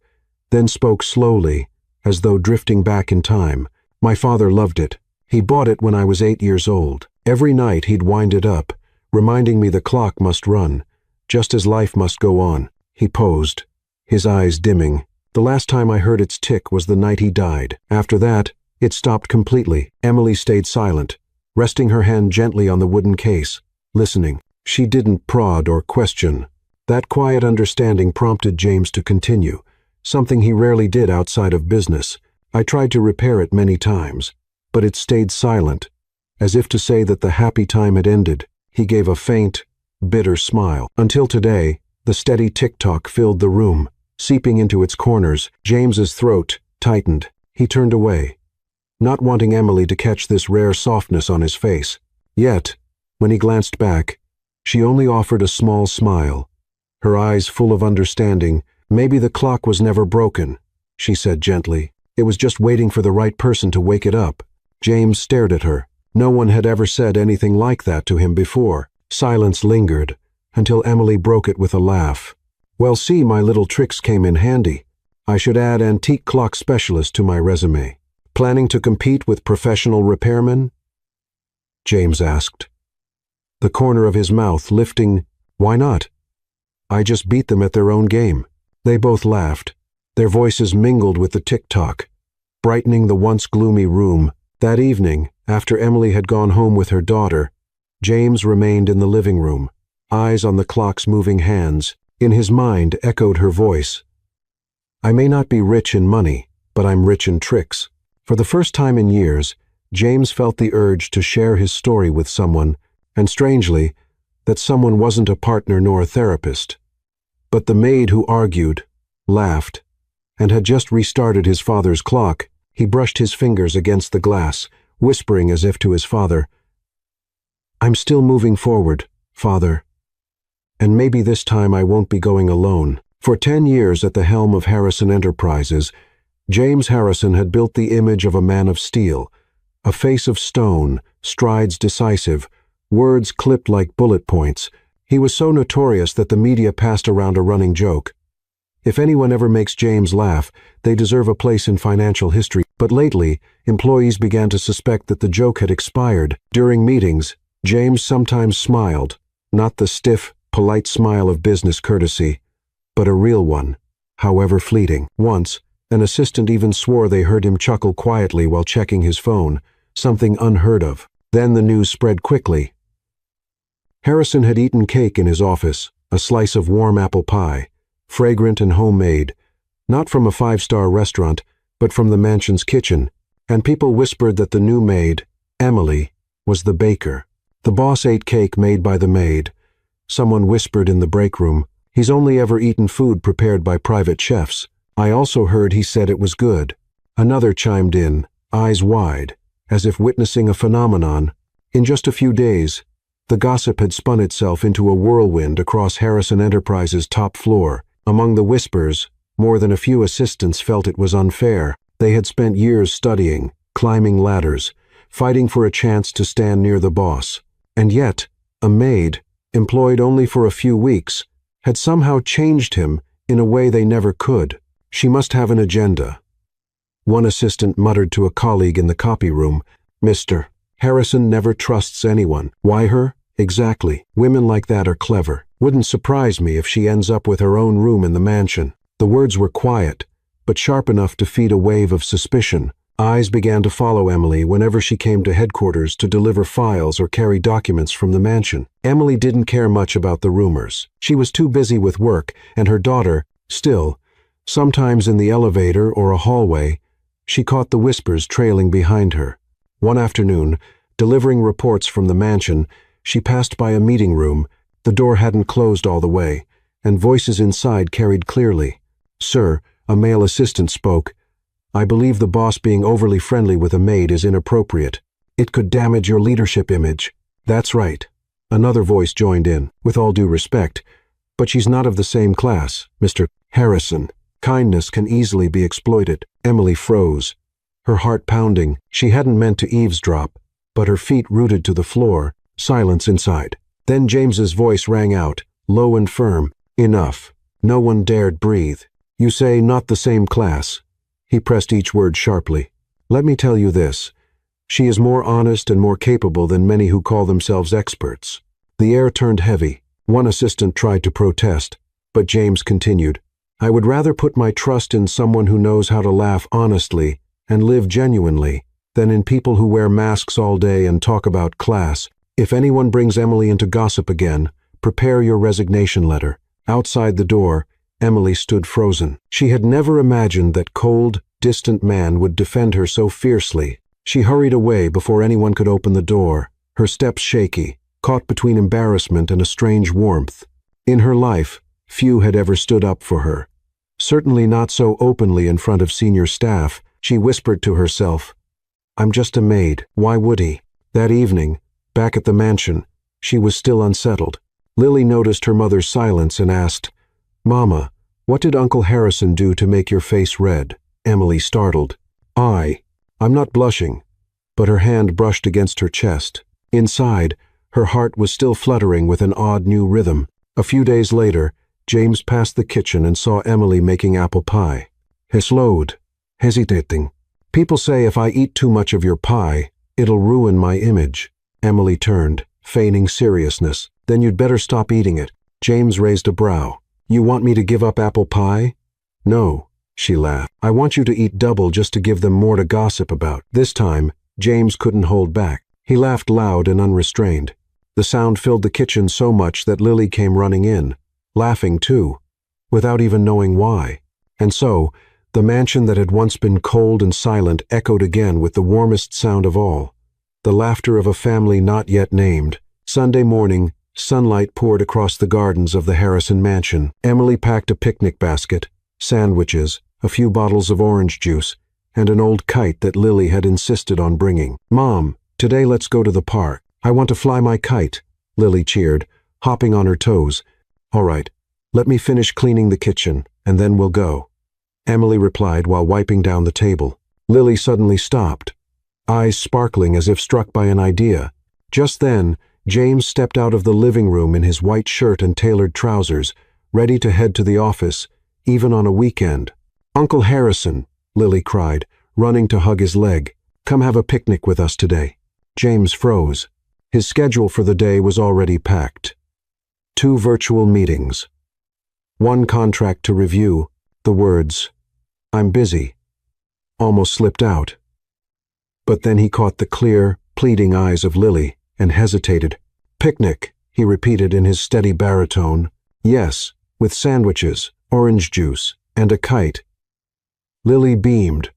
then spoke slowly, as though drifting back in time. "My father loved it. He bought it when I was 8 years old. Every night he'd wind it up, reminding me the clock must run, just as life must go on." He posed, his eyes dimming. "The last time I heard its tick was the night he died. After that, it stopped completely." Emily stayed silent, resting her hand gently on the wooden case, listening. She didn't prod or question, That quiet understanding prompted James to continue, something he rarely did outside of business. I tried to repair it many times, but it stayed silent, as if to say that the happy time had ended. He gave a faint, bitter smile. Until today, the steady tick-tock filled the room, seeping into its corners. James's throat tightened. He turned away, not wanting Emily to catch this rare softness on his face. Yet, when he glanced back, she only offered a small smile, her eyes full of understanding. "Maybe the clock was never broken," she said gently. "It was just waiting for the right person to wake it up." James stared at her. No one had ever said anything like that to him before. Silence lingered, until Emily broke it with a laugh. "Well, see, my little tricks came in handy. I should add antique clock specialist to my resume." "Planning to compete with professional repairmen?" James asked, the corner of his mouth lifting. "Why not? I just beat them at their own game." They both laughed. Their voices mingled with the tick-tock, brightening the once gloomy room. That evening, after Emily had gone home with her daughter, James remained in the living room, eyes on the clock's moving hands. In his mind echoed her voice. "I may not be rich in money, but I'm rich in tricks." For the first time in years, James felt the urge to share his story with someone, and strangely, that someone wasn't a partner nor a therapist, but the maid who argued, laughed, and had just restarted his father's clock. He brushed his fingers against the glass, whispering as if to his father, "I'm still moving forward, Father, and maybe this time I won't be going alone." For 10 years at the helm of Harrison Enterprises, James Harrison had built the image of a man of steel, a face of stone, strides decisive, words clipped like bullet points. He was so notorious that the media passed around a running joke. If anyone ever makes James laugh, they deserve a place in financial history. But lately, employees began to suspect that the joke had expired. During meetings, James sometimes smiled, not the stiff, polite smile of business courtesy, but a real one, however fleeting. Once, an assistant even swore they heard him chuckle quietly while checking his phone, something unheard of. Then the news spread quickly. Harrison had eaten cake in his office, a slice of warm apple pie, fragrant and homemade, not from a 5-star restaurant, but from the mansion's kitchen, and people whispered that the new maid, Emily, was the baker. The boss ate cake made by the maid. Someone whispered in the break room, "He's only ever eaten food prepared by private chefs." I also heard he said it was good. Another chimed in, eyes wide, as if witnessing a phenomenon. In just a few days, the gossip had spun itself into a whirlwind across Harrison Enterprises' top floor. Among the whispers, more than a few assistants felt it was unfair. They had spent years studying, climbing ladders, fighting for a chance to stand near the boss. And yet, a maid, employed only for a few weeks, had somehow changed him in a way they never could. She must have an agenda. One assistant muttered to a colleague in the copy room, "Mr. Harrison never trusts anyone." Why her? Exactly. Women like that are clever. Wouldn't surprise me if she ends up with her own room in the mansion. The words were quiet, but sharp enough to feed a wave of suspicion. Eyes began to follow Emily whenever she came to headquarters to deliver files or carry documents from the mansion. Emily didn't care much about the rumors. She was too busy with work, and her daughter, still, sometimes in the elevator or a hallway, she caught the whispers trailing behind her. One afternoon, delivering reports from the mansion, she passed by a meeting room. The door hadn't closed all the way, and voices inside carried clearly. "Sir," a male assistant spoke, "I believe the boss being overly friendly with a maid is inappropriate. It could damage your leadership image." "That's right." Another voice joined in. "With all due respect, but she's not of the same class, Mr. Harrison. Kindness can easily be exploited." Emily froze, her heart pounding. She hadn't meant to eavesdrop, but her feet rooted to the floor. Silence inside. Then James's voice rang out, low and firm. "Enough." No one dared breathe. "You say not the same class." He pressed each word sharply. "Let me tell you this. She is more honest and more capable than many who call themselves experts." The air turned heavy. One assistant tried to protest, but James continued, "I would rather put my trust in someone who knows how to laugh honestly and live genuinely than in people who wear masks all day and talk about class. If anyone brings Emily into gossip again, prepare your resignation letter. Outside the door, Emily stood frozen. She had never imagined that cold, distant man would defend her so fiercely. She hurried away before anyone could open the door, her steps shaky, caught between embarrassment and a strange warmth. In her life, few had ever stood up for her. Certainly not so openly in front of senior staff. She whispered to herself, "I'm just a maid. Why would he?" That evening, back at the mansion, she was still unsettled. Lily noticed her mother's silence and asked, "Mama, what did Uncle Harrison do to make your face red?" Emily startled. I'm not blushing," but her hand brushed against her chest. Inside, her heart was still fluttering with an odd new rhythm. A few days later, James passed the kitchen and saw Emily making apple pie. He slowed, hesitating. "People say if I eat too much of your pie, it'll ruin my image." Emily turned, feigning seriousness. "Then you'd better stop eating it." James raised a brow. "You want me to give up apple pie?" "No," she laughed. "I want you to eat double just to give them more to gossip about." This time, James couldn't hold back. He laughed loud and unrestrained. The sound filled the kitchen so much that Lily came running in, laughing too, without even knowing why. And so, the mansion that had once been cold and silent echoed again with the warmest sound of all, the laughter of a family not yet named. Sunday morning, sunlight poured across the gardens of the Harrison mansion. Emily packed a picnic basket, sandwiches, a few bottles of orange juice, and an old kite that Lily had insisted on bringing. "Mom, today let's go to the park. I want to fly my kite," Lily cheered, hopping on her toes. "All right, let me finish cleaning the kitchen, and then we'll go," Emily replied while wiping down the table. Lily suddenly stopped, eyes sparkling as if struck by an idea. Just then, James stepped out of the living room in his white shirt and tailored trousers, ready to head to the office, even on a weekend. "Uncle Harrison," Lily cried, running to hug his leg. "Come have a picnic with us today." James froze. His schedule for the day was already packed. 2 virtual meetings. 1 contract to review. The words, "I'm busy," almost slipped out. But then he caught the clear, pleading eyes of Lily and hesitated. "Picnic," he repeated in his steady baritone. "Yes, with sandwiches, orange juice, and a kite." Lily beamed,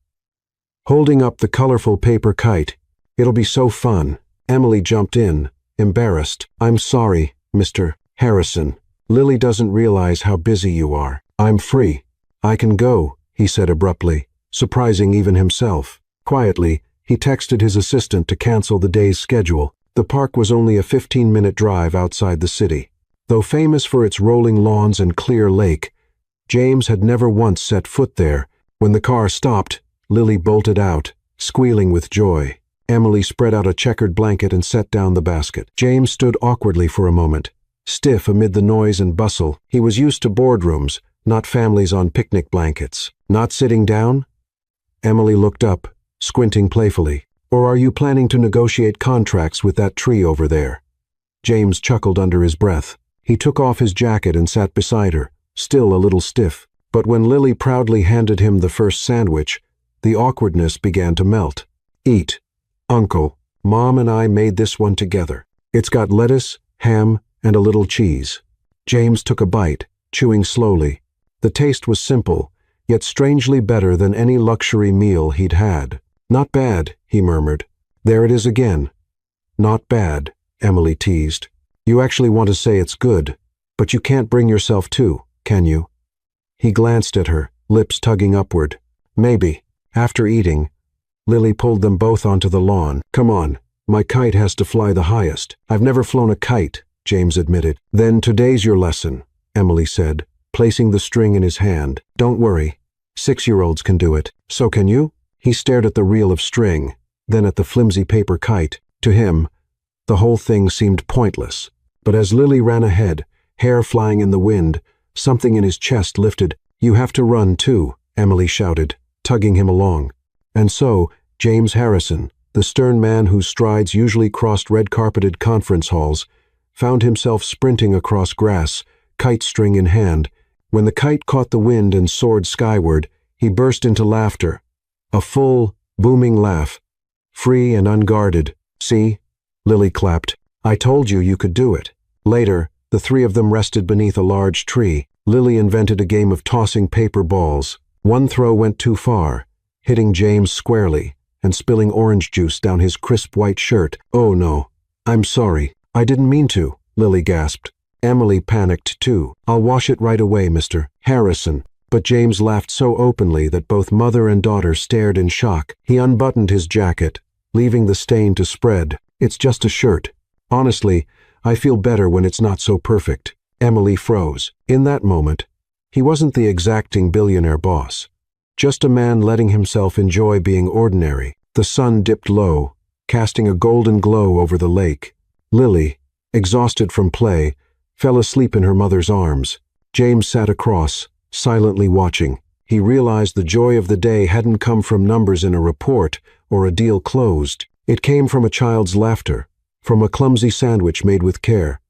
holding up the colorful paper kite. "It'll be so fun." Emily jumped in, embarrassed. "I'm sorry, Mr. Harrison. Lily doesn't realize how busy you are." "I'm free. I can go," he said abruptly, surprising even himself. Quietly, he texted his assistant to cancel the day's schedule. The park was only a 15-minute drive outside the city. Though famous for its rolling lawns and clear lake, James had never once set foot there. When the car stopped, Lily bolted out, squealing with joy. Emily spread out a checkered blanket and set down the basket. James stood awkwardly for a moment, stiff amid the noise and bustle. He was used to boardrooms, not families on picnic blankets. "Not sitting down?" Emily looked up, squinting playfully. "Or are you planning to negotiate contracts with that tree over there?" James chuckled under his breath. He took off his jacket and sat beside her, still a little stiff. But when Lily proudly handed him the first sandwich, the awkwardness began to melt. "Eat. Uncle, Mom and I made this one together. It's got lettuce, ham, and a little cheese." James took a bite, chewing slowly. The taste was simple, yet strangely better than any luxury meal he'd had. "Not bad," he murmured. "There it is again." "Not bad," Emily teased. "You actually want to say it's good, but you can't bring yourself to, can you?" He glanced at her, lips tugging upward. "Maybe." After eating, Lily pulled them both onto the lawn. "Come on, my kite has to fly the highest." "I've never flown a kite," James admitted. "Then today's your lesson," Emily said, placing the string in his hand. "Don't worry, 6-year-olds can do it. So can you?" He stared at the reel of string, then at the flimsy paper kite. To him, the whole thing seemed pointless. But as Lily ran ahead, hair flying in the wind, something in his chest lifted. "You have to run too," Emily shouted, tugging him along. And so, James Harrison, the stern man whose strides usually crossed red-carpeted conference halls, found himself sprinting across grass, kite string in hand. When the kite caught the wind and soared skyward, he burst into laughter. A full, booming laugh, free and unguarded. "See?" Lily clapped. "I told you you could do it." Later, The three of them rested beneath a large tree. Lily invented a game of tossing paper balls. One throw went too far, hitting James squarely and spilling orange juice down his crisp white shirt. "Oh no, I'm sorry. I didn't mean to," Lily gasped. Emily panicked too. "I'll wash it right away, Mr. Harrison." But James laughed so openly that both mother and daughter stared in shock. He unbuttoned his jacket, leaving the stain to spread. "It's just a shirt. Honestly, I feel better when it's not so perfect." Emily froze. In that moment, he wasn't the exacting billionaire boss. Just a man letting himself enjoy being ordinary. The sun dipped low, casting a golden glow over the lake. Lily, exhausted from play, fell asleep in her mother's arms. James sat across, silently watching. He realized the joy of the day hadn't come from numbers in a report or a deal closed. It came from a child's laughter, from a clumsy sandwich made with care,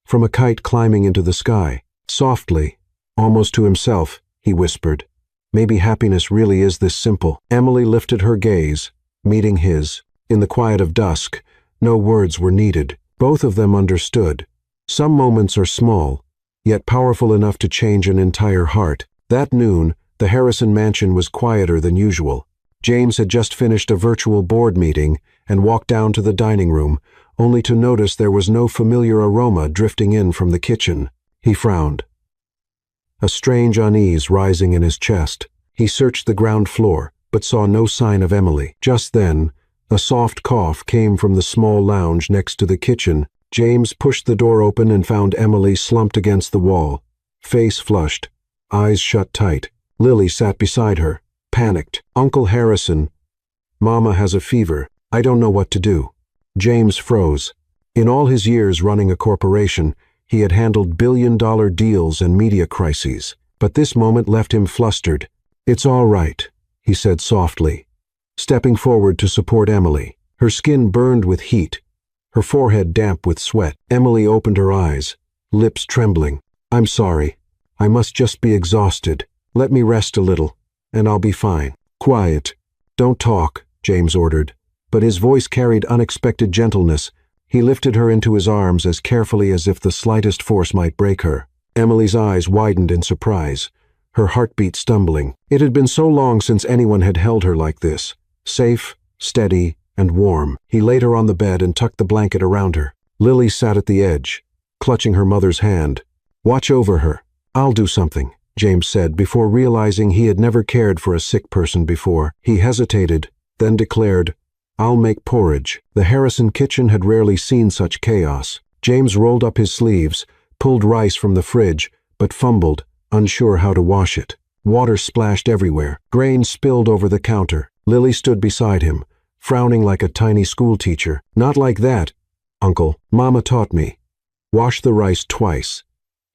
from a kite climbing into the sky. Softly, almost to himself, he whispered, "Maybe happiness really is this simple." Emily lifted her gaze, meeting his. In the quiet of dusk, no words were needed. Both of them understood. Some moments are small, yet powerful enough to change an entire heart. That noon, the Harrison mansion was quieter than usual. James had just finished a virtual board meeting and walked down to the dining room, only to notice there was no familiar aroma drifting in from the kitchen. He frowned, a strange unease rising in his chest. He searched the ground floor, but saw no sign of Emily. Just then, a soft cough came from the small lounge next to the kitchen. James pushed the door open and found Emily slumped against the wall, face flushed, eyes shut tight. Lily sat beside her, panicked. "Uncle Harrison, Mama has a fever. I don't know what to do." James froze. In all his years running a corporation, he had handled billion-dollar deals and media crises, but this moment left him flustered. "It's all right," he said softly, stepping forward to support Emily. Her skin burned with heat, her forehead damp with sweat. Emily opened her eyes, lips trembling. "I'm sorry. I must just be exhausted. Let me rest a little, and I'll be fine." "Quiet. Don't talk," James ordered, but his voice carried unexpected gentleness. He lifted her into his arms as carefully as if the slightest force might break her. Emily's eyes widened in surprise, her heartbeat stumbling. It had been so long since anyone had held her like this, safe, steady, and warm. He laid her on the bed and tucked the blanket around her. Lily sat at the edge, clutching her mother's hand. "Watch over her." "I'll do something," James said, before realizing he had never cared for a sick person before. He hesitated, then declared, "I'll make porridge." The Harrison kitchen had rarely seen such chaos. James rolled up his sleeves, pulled rice from the fridge, but fumbled, unsure how to wash it. Water splashed everywhere. Grain spilled over the counter. Lily stood beside him, frowning like a tiny schoolteacher. "Not like that, Uncle. Mama taught me. Wash the rice twice,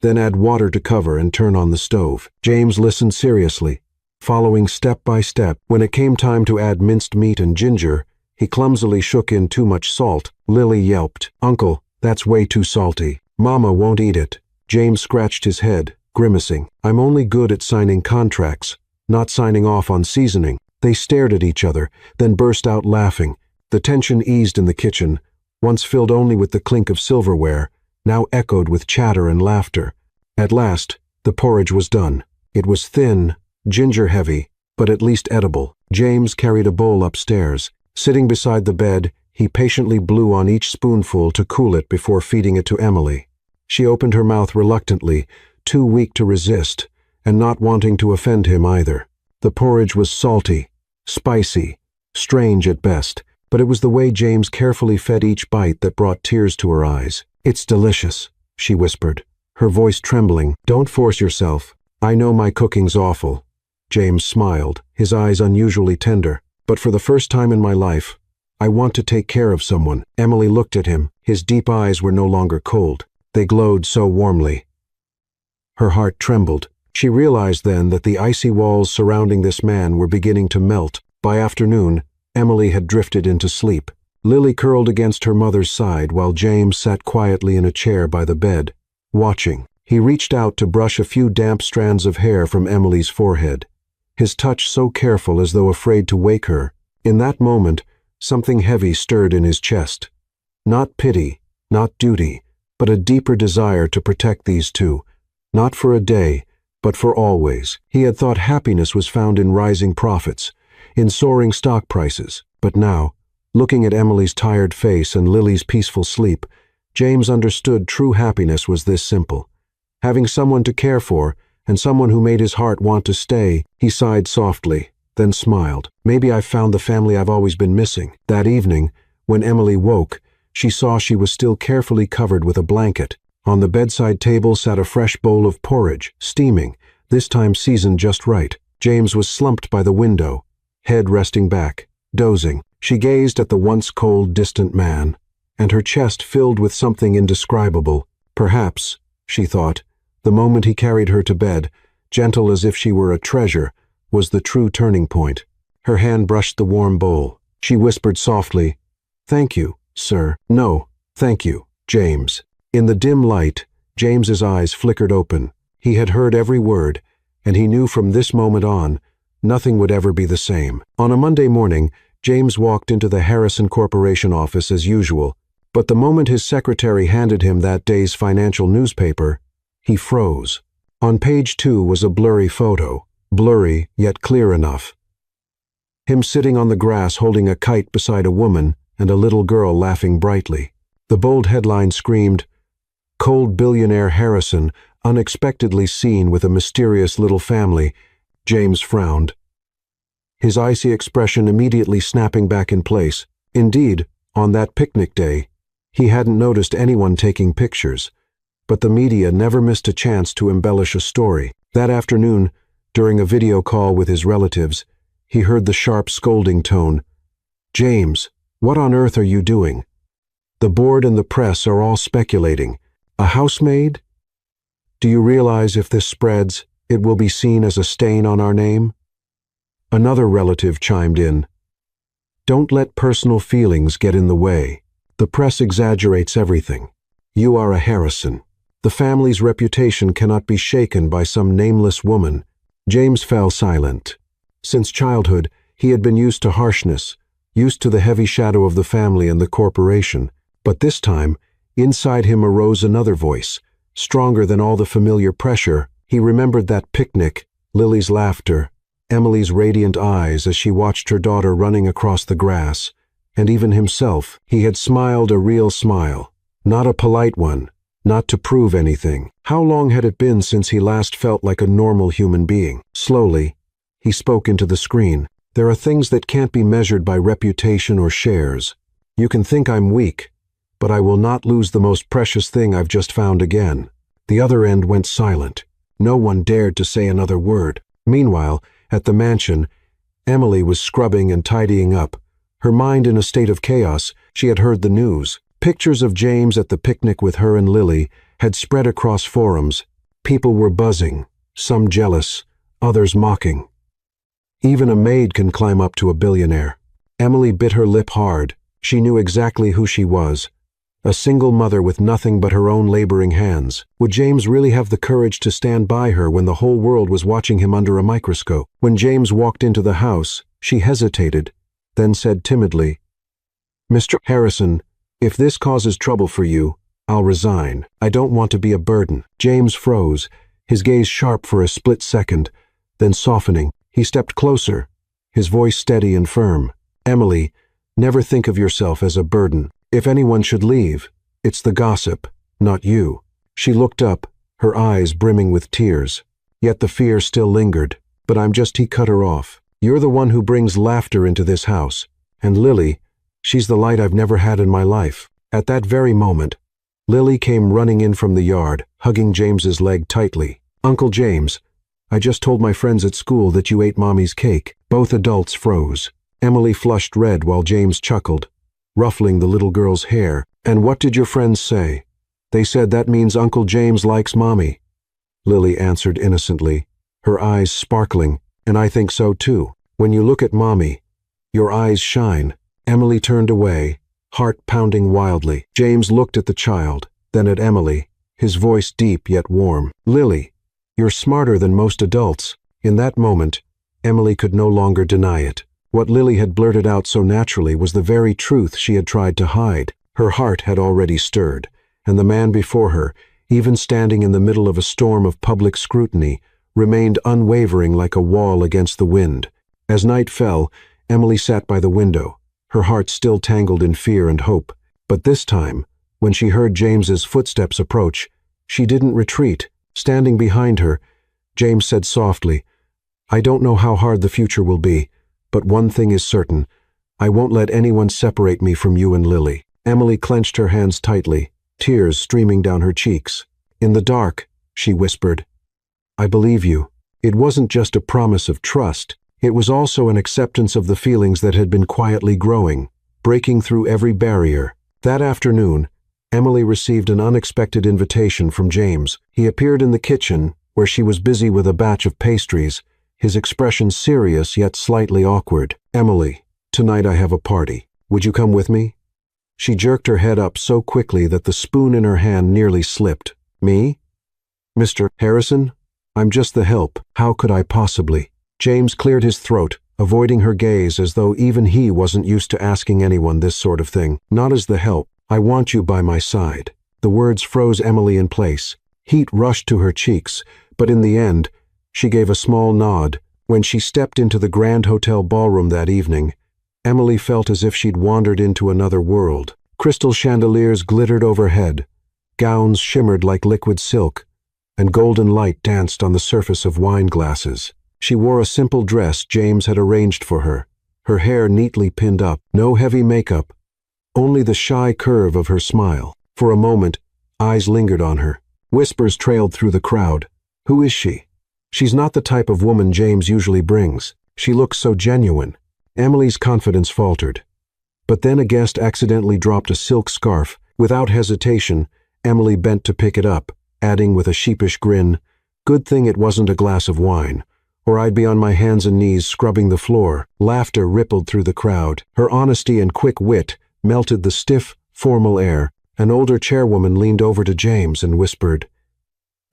then add water to cover and turn on the stove." James listened seriously, following step by step. When it came time to add minced meat and ginger, he clumsily shook in too much salt. Lily yelped, "Uncle, that's way too salty. Mama won't eat it." James scratched his head, grimacing. "I'm only good at signing contracts, not signing off on seasoning." They stared at each other, then burst out laughing. The tension eased in the kitchen, once filled only with the clink of silverware, now echoed with chatter and laughter. At last, the porridge was done. It was thin, ginger-heavy, but at least edible. James carried a bowl upstairs. Sitting beside the bed, he patiently blew on each spoonful to cool it before feeding it to Emily. She opened her mouth reluctantly, too weak to resist, and not wanting to offend him either. The porridge was salty, spicy, strange at best, but it was the way James carefully fed each bite that brought tears to her eyes. "It's delicious," she whispered, her voice trembling. "Don't force yourself. I know my cooking's awful." James smiled, his eyes unusually tender. "But for the first time in my life, I want to take care of someone." Emily looked at him. His deep eyes were no longer cold. They glowed so warmly. Her heart trembled. She realized then that the icy walls surrounding this man were beginning to melt. By afternoon, Emily had drifted into sleep. Lily curled against her mother's side while James sat quietly in a chair by the bed, watching. He reached out to brush a few damp strands of hair from Emily's forehead, his touch so careful as though afraid to wake her. In that moment, something heavy stirred in his chest. Not pity, not duty, but a deeper desire to protect these two, not for a day, but for always. He had thought happiness was found in rising profits, in soaring stock prices, but now, looking at Emily's tired face and Lily's peaceful sleep, James understood true happiness was this simple. Having someone to care for, and someone who made his heart want to stay. He sighed softly, then smiled. Maybe I've found the family I've always been missing. That evening, when Emily woke, she saw she was still carefully covered with a blanket. On the bedside table sat a fresh bowl of porridge, steaming, this time seasoned just right. James was slumped by the window, head resting back, dozing. She gazed at the once cold, distant man, and her chest filled with something indescribable. Perhaps, she thought, the moment he carried her to bed, gentle as if she were a treasure, was the true turning point. Her hand brushed the warm bowl. She whispered softly, "Thank you, sir." "No, thank you, James." In the dim light, James's eyes flickered open. He had heard every word, and he knew from this moment on, nothing would ever be the same. On a Monday morning, James walked into the Harrison Corporation office as usual, but the moment his secretary handed him that day's financial newspaper, he froze. On page 2 was a blurry photo, blurry yet clear enough. Him sitting on the grass holding a kite beside a woman and a little girl laughing brightly. The bold headline screamed, "Cold Billionaire Harrison unexpectedly seen with a mysterious little family." James frowned, his icy expression immediately snapping back in place. Indeed, on that picnic day, he hadn't noticed anyone taking pictures, but the media never missed a chance to embellish a story. That afternoon, during a video call with his relatives, he heard the sharp scolding tone. "James, what on earth are you doing? The board and the press are all speculating. A housemaid? Do you realize if this spreads, it will be seen as a stain on our name?" Another relative chimed in. "Don't let personal feelings get in the way. The press exaggerates everything. You are a Harrison. The family's reputation cannot be shaken by some nameless woman." James fell silent. Since childhood, he had been used to harshness, used to the heavy shadow of the family and the corporation. But this time, inside him arose another voice, stronger than all the familiar pressure. He remembered that picnic, Lily's laughter, Emily's radiant eyes as she watched her daughter running across the grass, and even himself. He had smiled a real smile, not a polite one, not to prove anything. How long had it been since he last felt like a normal human being? Slowly, he spoke into the screen. "There are things that can't be measured by reputation or shares. You can think I'm weak, but I will not lose the most precious thing I've just found again." The other end went silent. No one dared to say another word. Meanwhile, at the mansion, Emily was scrubbing and tidying up. Her mind in a state of chaos. She had heard the news. Pictures of James at the picnic with her and Lily had spread across forums. People were buzzing, some jealous, others mocking. Even a maid can climb up to a billionaire. Emily bit her lip hard. She knew exactly who she was. A single mother with nothing but her own laboring hands. Would James really have the courage to stand by her when the whole world was watching him under a microscope? When James walked into the house, she hesitated, then said timidly, "Mr. Harrison, if this causes trouble for you, I'll resign. I don't want to be a burden." James froze, his gaze sharp for a split second, then softening. He stepped closer, his voice steady and firm. "Emily, never think of yourself as a burden. If anyone should leave, it's the gossip, not you." She looked up, her eyes brimming with tears. Yet the fear still lingered. "But I'm just..." He cut her off. "You're the one who brings laughter into this house. And Lily, she's the light I've never had in my life." At that very moment, Lily came running in from the yard, hugging James's leg tightly. "Uncle James, I just told my friends at school that you ate Mommy's cake." Both adults froze. Emily flushed red while James chuckled, ruffling the little girl's hair. "And what did your friends say?" "They said that means Uncle James likes Mommy," Lily answered innocently, her eyes sparkling. "And I think so too. When you look at Mommy, your eyes shine." Emily turned away, heart pounding wildly. James looked at the child, then at Emily, his voice deep yet warm. "Lily, you're smarter than most adults." In that moment, Emily could no longer deny it. What Lily had blurted out so naturally was the very truth she had tried to hide. Her heart had already stirred, and the man before her, even standing in the middle of a storm of public scrutiny, remained unwavering like a wall against the wind. As night fell, Emily sat by the window, her heart still tangled in fear and hope. But this time, when she heard James's footsteps approach, she didn't retreat. Standing behind her, James said softly, "I don't know how hard the future will be, but one thing is certain. I won't let anyone separate me from you and Lily." Emily clenched her hands tightly, tears streaming down her cheeks. "In the dark," she whispered, "I believe you." It wasn't just a promise of trust. It was also an acceptance of the feelings that had been quietly growing, breaking through every barrier. That afternoon, Emily received an unexpected invitation from James. He appeared in the kitchen, where she was busy with a batch of pastries, his expression serious yet slightly awkward. "Emily, tonight I have a party. Would you come with me?" She jerked her head up so quickly that the spoon in her hand nearly slipped. "Me? Mr. Harrison? I'm just the help. How could I possibly?" James cleared his throat, avoiding her gaze as though even he wasn't used to asking anyone this sort of thing. "Not as the help. I want you by my side." The words froze Emily in place. Heat rushed to her cheeks, but in the end, she gave a small nod. When she stepped into the Grand Hotel ballroom that evening, Emily felt as if she'd wandered into another world. Crystal chandeliers glittered overhead, gowns shimmered like liquid silk, and golden light danced on the surface of wine glasses. She wore a simple dress James had arranged for her hair neatly pinned up, no heavy makeup, only the shy curve of her smile. For a moment, eyes lingered on her. Whispers trailed through the crowd. Who is she? She's not the type of woman James usually brings. She looks so genuine. Emily's confidence faltered. But then a guest accidentally dropped a silk scarf. Without hesitation, Emily bent to pick it up, adding with a sheepish grin, "Good thing it wasn't a glass of wine, or I'd be on my hands and knees scrubbing the floor." Laughter rippled through the crowd. Her honesty and quick wit melted the stiff, formal air. An older chairwoman leaned over to James and whispered,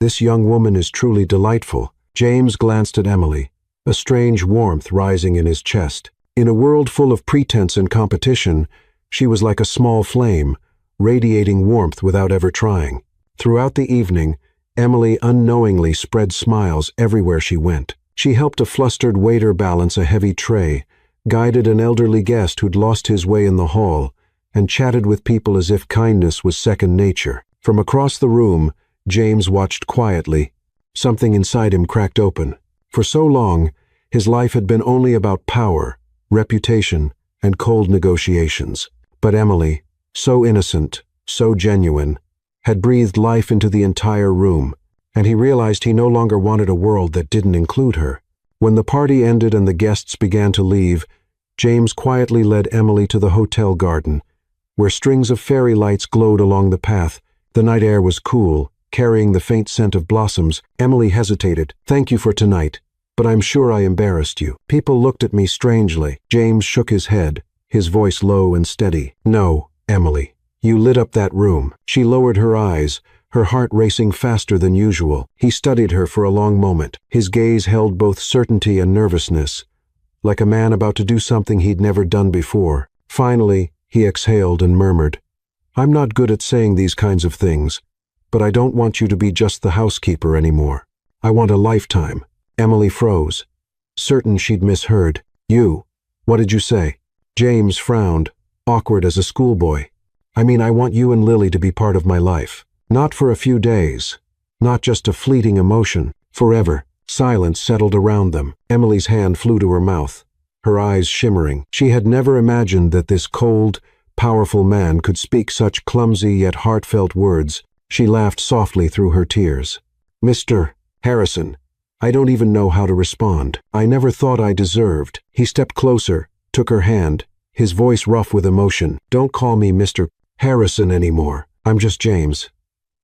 "This young woman is truly delightful." James glanced at Emily, a strange warmth rising in his chest. In a world full of pretense and competition, she was like a small flame, radiating warmth without ever trying. Throughout the evening, Emily unknowingly spread smiles everywhere she went. She helped a flustered waiter balance a heavy tray, guided an elderly guest who'd lost his way in the hall, and chatted with people as if kindness was second nature. From across the room, James watched quietly. Something inside him cracked open. For so long, his life had been only about power, reputation, and cold negotiations. But Emily, so innocent, so genuine, had breathed life into the entire room, and he realized he no longer wanted a world that didn't include her. When the party ended and the guests began to leave, James quietly led Emily to the hotel garden, where strings of fairy lights glowed along the path. The night air was cool, carrying the faint scent of blossoms. Emily hesitated. "Thank you for tonight, but I'm sure I embarrassed you." People looked at me strangely. James shook his head, his voice low and steady. "No, Emily. You lit up that room." She lowered her eyes, her heart racing faster than usual. He studied her for a long moment. His gaze held both certainty and nervousness, like a man about to do something he'd never done before. Finally, he exhaled and murmured, "I'm not good at saying these kinds of things, but I don't want you to be just the housekeeper anymore. I want a lifetime." Emily froze, certain she'd misheard. "You? What did you say?" James frowned, awkward as a schoolboy. "I mean, I want you and Lily to be part of my life. Not for a few days, not just a fleeting emotion. Forever." Silence settled around them. Emily's hand flew to her mouth, her eyes shimmering. She had never imagined that this cold, powerful man could speak such clumsy yet heartfelt words. She laughed softly through her tears. "Mr. Harrison, I don't even know how to respond. I never thought I deserved." He stepped closer, took her hand, his voice rough with emotion. "Don't call me Mr. Harrison anymore. I'm just James,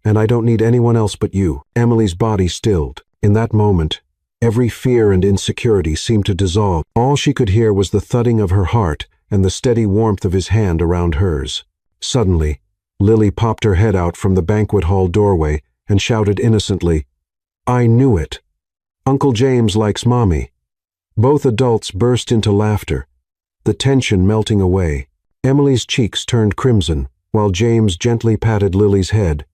and I don't need anyone else but you." Emily's body stilled. In that moment, every fear and insecurity seemed to dissolve. All she could hear was the thudding of her heart and the steady warmth of his hand around hers. Suddenly, Lily popped her head out from the banquet hall doorway and shouted innocently, "I knew it. Uncle James likes Mommy." Both adults burst into laughter, the tension melting away. Emily's cheeks turned crimson, while James gently patted Lily's head,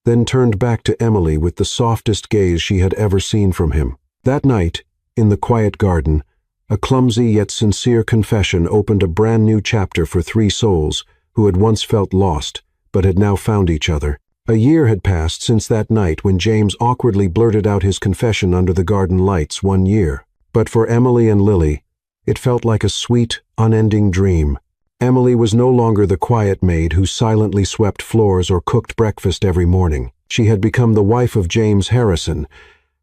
then turned back to Emily with the softest gaze she had ever seen from him. That night, in the quiet garden, a clumsy yet sincere confession opened a brand new chapter for three souls who had once felt lost, but had now found each other. A year had passed since that night when James awkwardly blurted out his confession under the garden lights. 1 year. But for Emily and Lily, it felt like a sweet, unending dream. Emily was no longer the quiet maid who silently swept floors or cooked breakfast every morning. She had become the wife of James Harrison,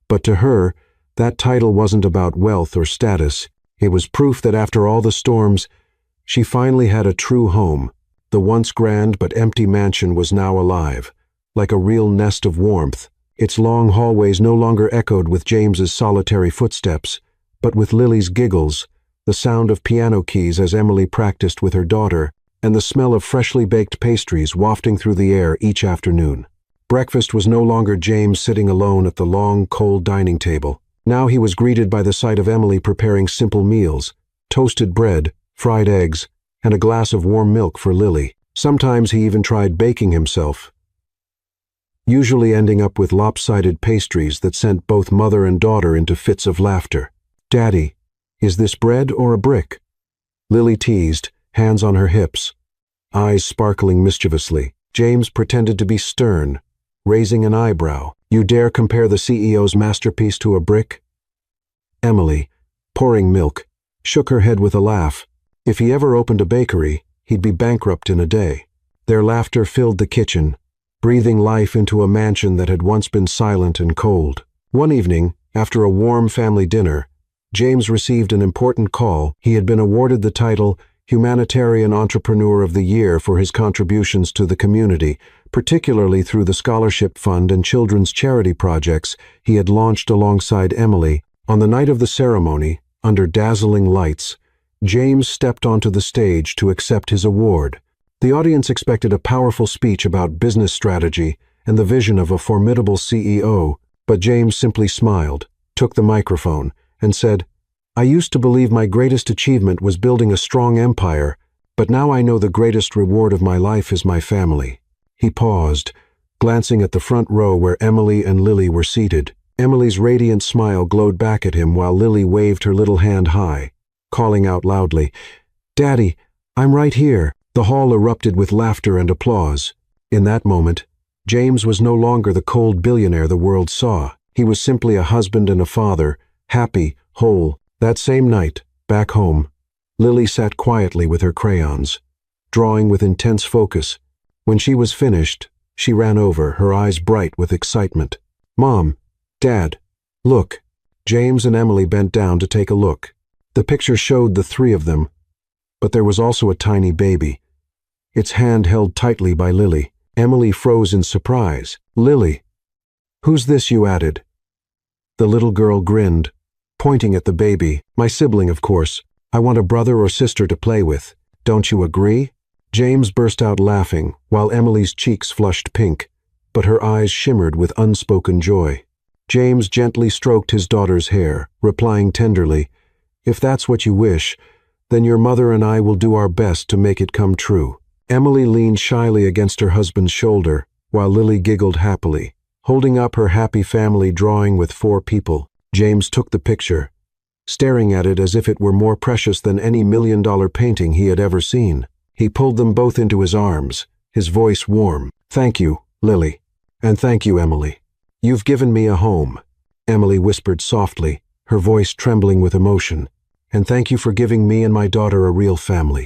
but to her, that title wasn't about wealth or status. It was proof that after all the storms, she finally had a true home. The once grand but empty mansion was now alive, like a real nest of warmth. Its long hallways no longer echoed with James's solitary footsteps, but with Lily's giggles, the sound of piano keys as Emily practiced with her daughter, and the smell of freshly baked pastries wafting through the air each afternoon. Breakfast was no longer James sitting alone at the long, cold dining table. Now he was greeted by the sight of Emily preparing simple meals: toasted bread, fried eggs, and a glass of warm milk for Lily. Sometimes he even tried baking himself, usually ending up with lopsided pastries that sent both mother and daughter into fits of laughter. "Daddy, is this bread or a brick?" Lily teased, hands on her hips, eyes sparkling mischievously. James pretended to be stern, raising an eyebrow. "You dare compare the CEO's masterpiece to a brick?" Emily, pouring milk, shook her head with a laugh. If he ever opened a bakery, he'd be bankrupt in a day. Their laughter filled the kitchen, breathing life into a mansion that had once been silent and cold. One evening, after a warm family dinner, James received an important call. He had been awarded the title Humanitarian Entrepreneur of the Year for his contributions to the community, particularly through the scholarship fund and children's charity projects he had launched alongside Emily. On the night of the ceremony, under dazzling lights, James stepped onto the stage to accept his award. The audience expected a powerful speech about business strategy and the vision of a formidable CEO, but James simply smiled, took the microphone, and said, "I used to believe my greatest achievement was building a strong empire, but now I know the greatest reward of my life is my family." He paused, glancing at the front row where Emily and Lily were seated. Emily's radiant smile glowed back at him while Lily waved her little hand high, calling out loudly, "Daddy, I'm right here." The hall erupted with laughter and applause. In that moment, James was no longer the cold billionaire the world saw. He was simply a husband and a father, happy, whole. That same night, back home, Lily sat quietly with her crayons, drawing with intense focus. When she was finished, she ran over, her eyes bright with excitement. "Mom, Dad, look." James and Emily bent down to take a look. The picture showed the three of them, but there was also a tiny baby, its hand held tightly by Lily. Emily froze in surprise. "Lily, who's this you added?" The little girl grinned, pointing at the baby. "My sibling, of course. I want a brother or sister to play with. Don't you agree?" James burst out laughing, while Emily's cheeks flushed pink, but her eyes shimmered with unspoken joy. James gently stroked his daughter's hair, replying tenderly, "If that's what you wish, then your mother and I will do our best to make it come true." Emily leaned shyly against her husband's shoulder, while Lily giggled happily, holding up her happy family drawing with 4 people. James took the picture, staring at it as if it were more precious than any $1,000,000 painting he had ever seen. He pulled them both into his arms, his voice warm. "Thank you, Lily. And thank you, Emily. You've given me a home," Emily whispered softly, her voice trembling with emotion. "And thank you for giving me and my daughter a real family."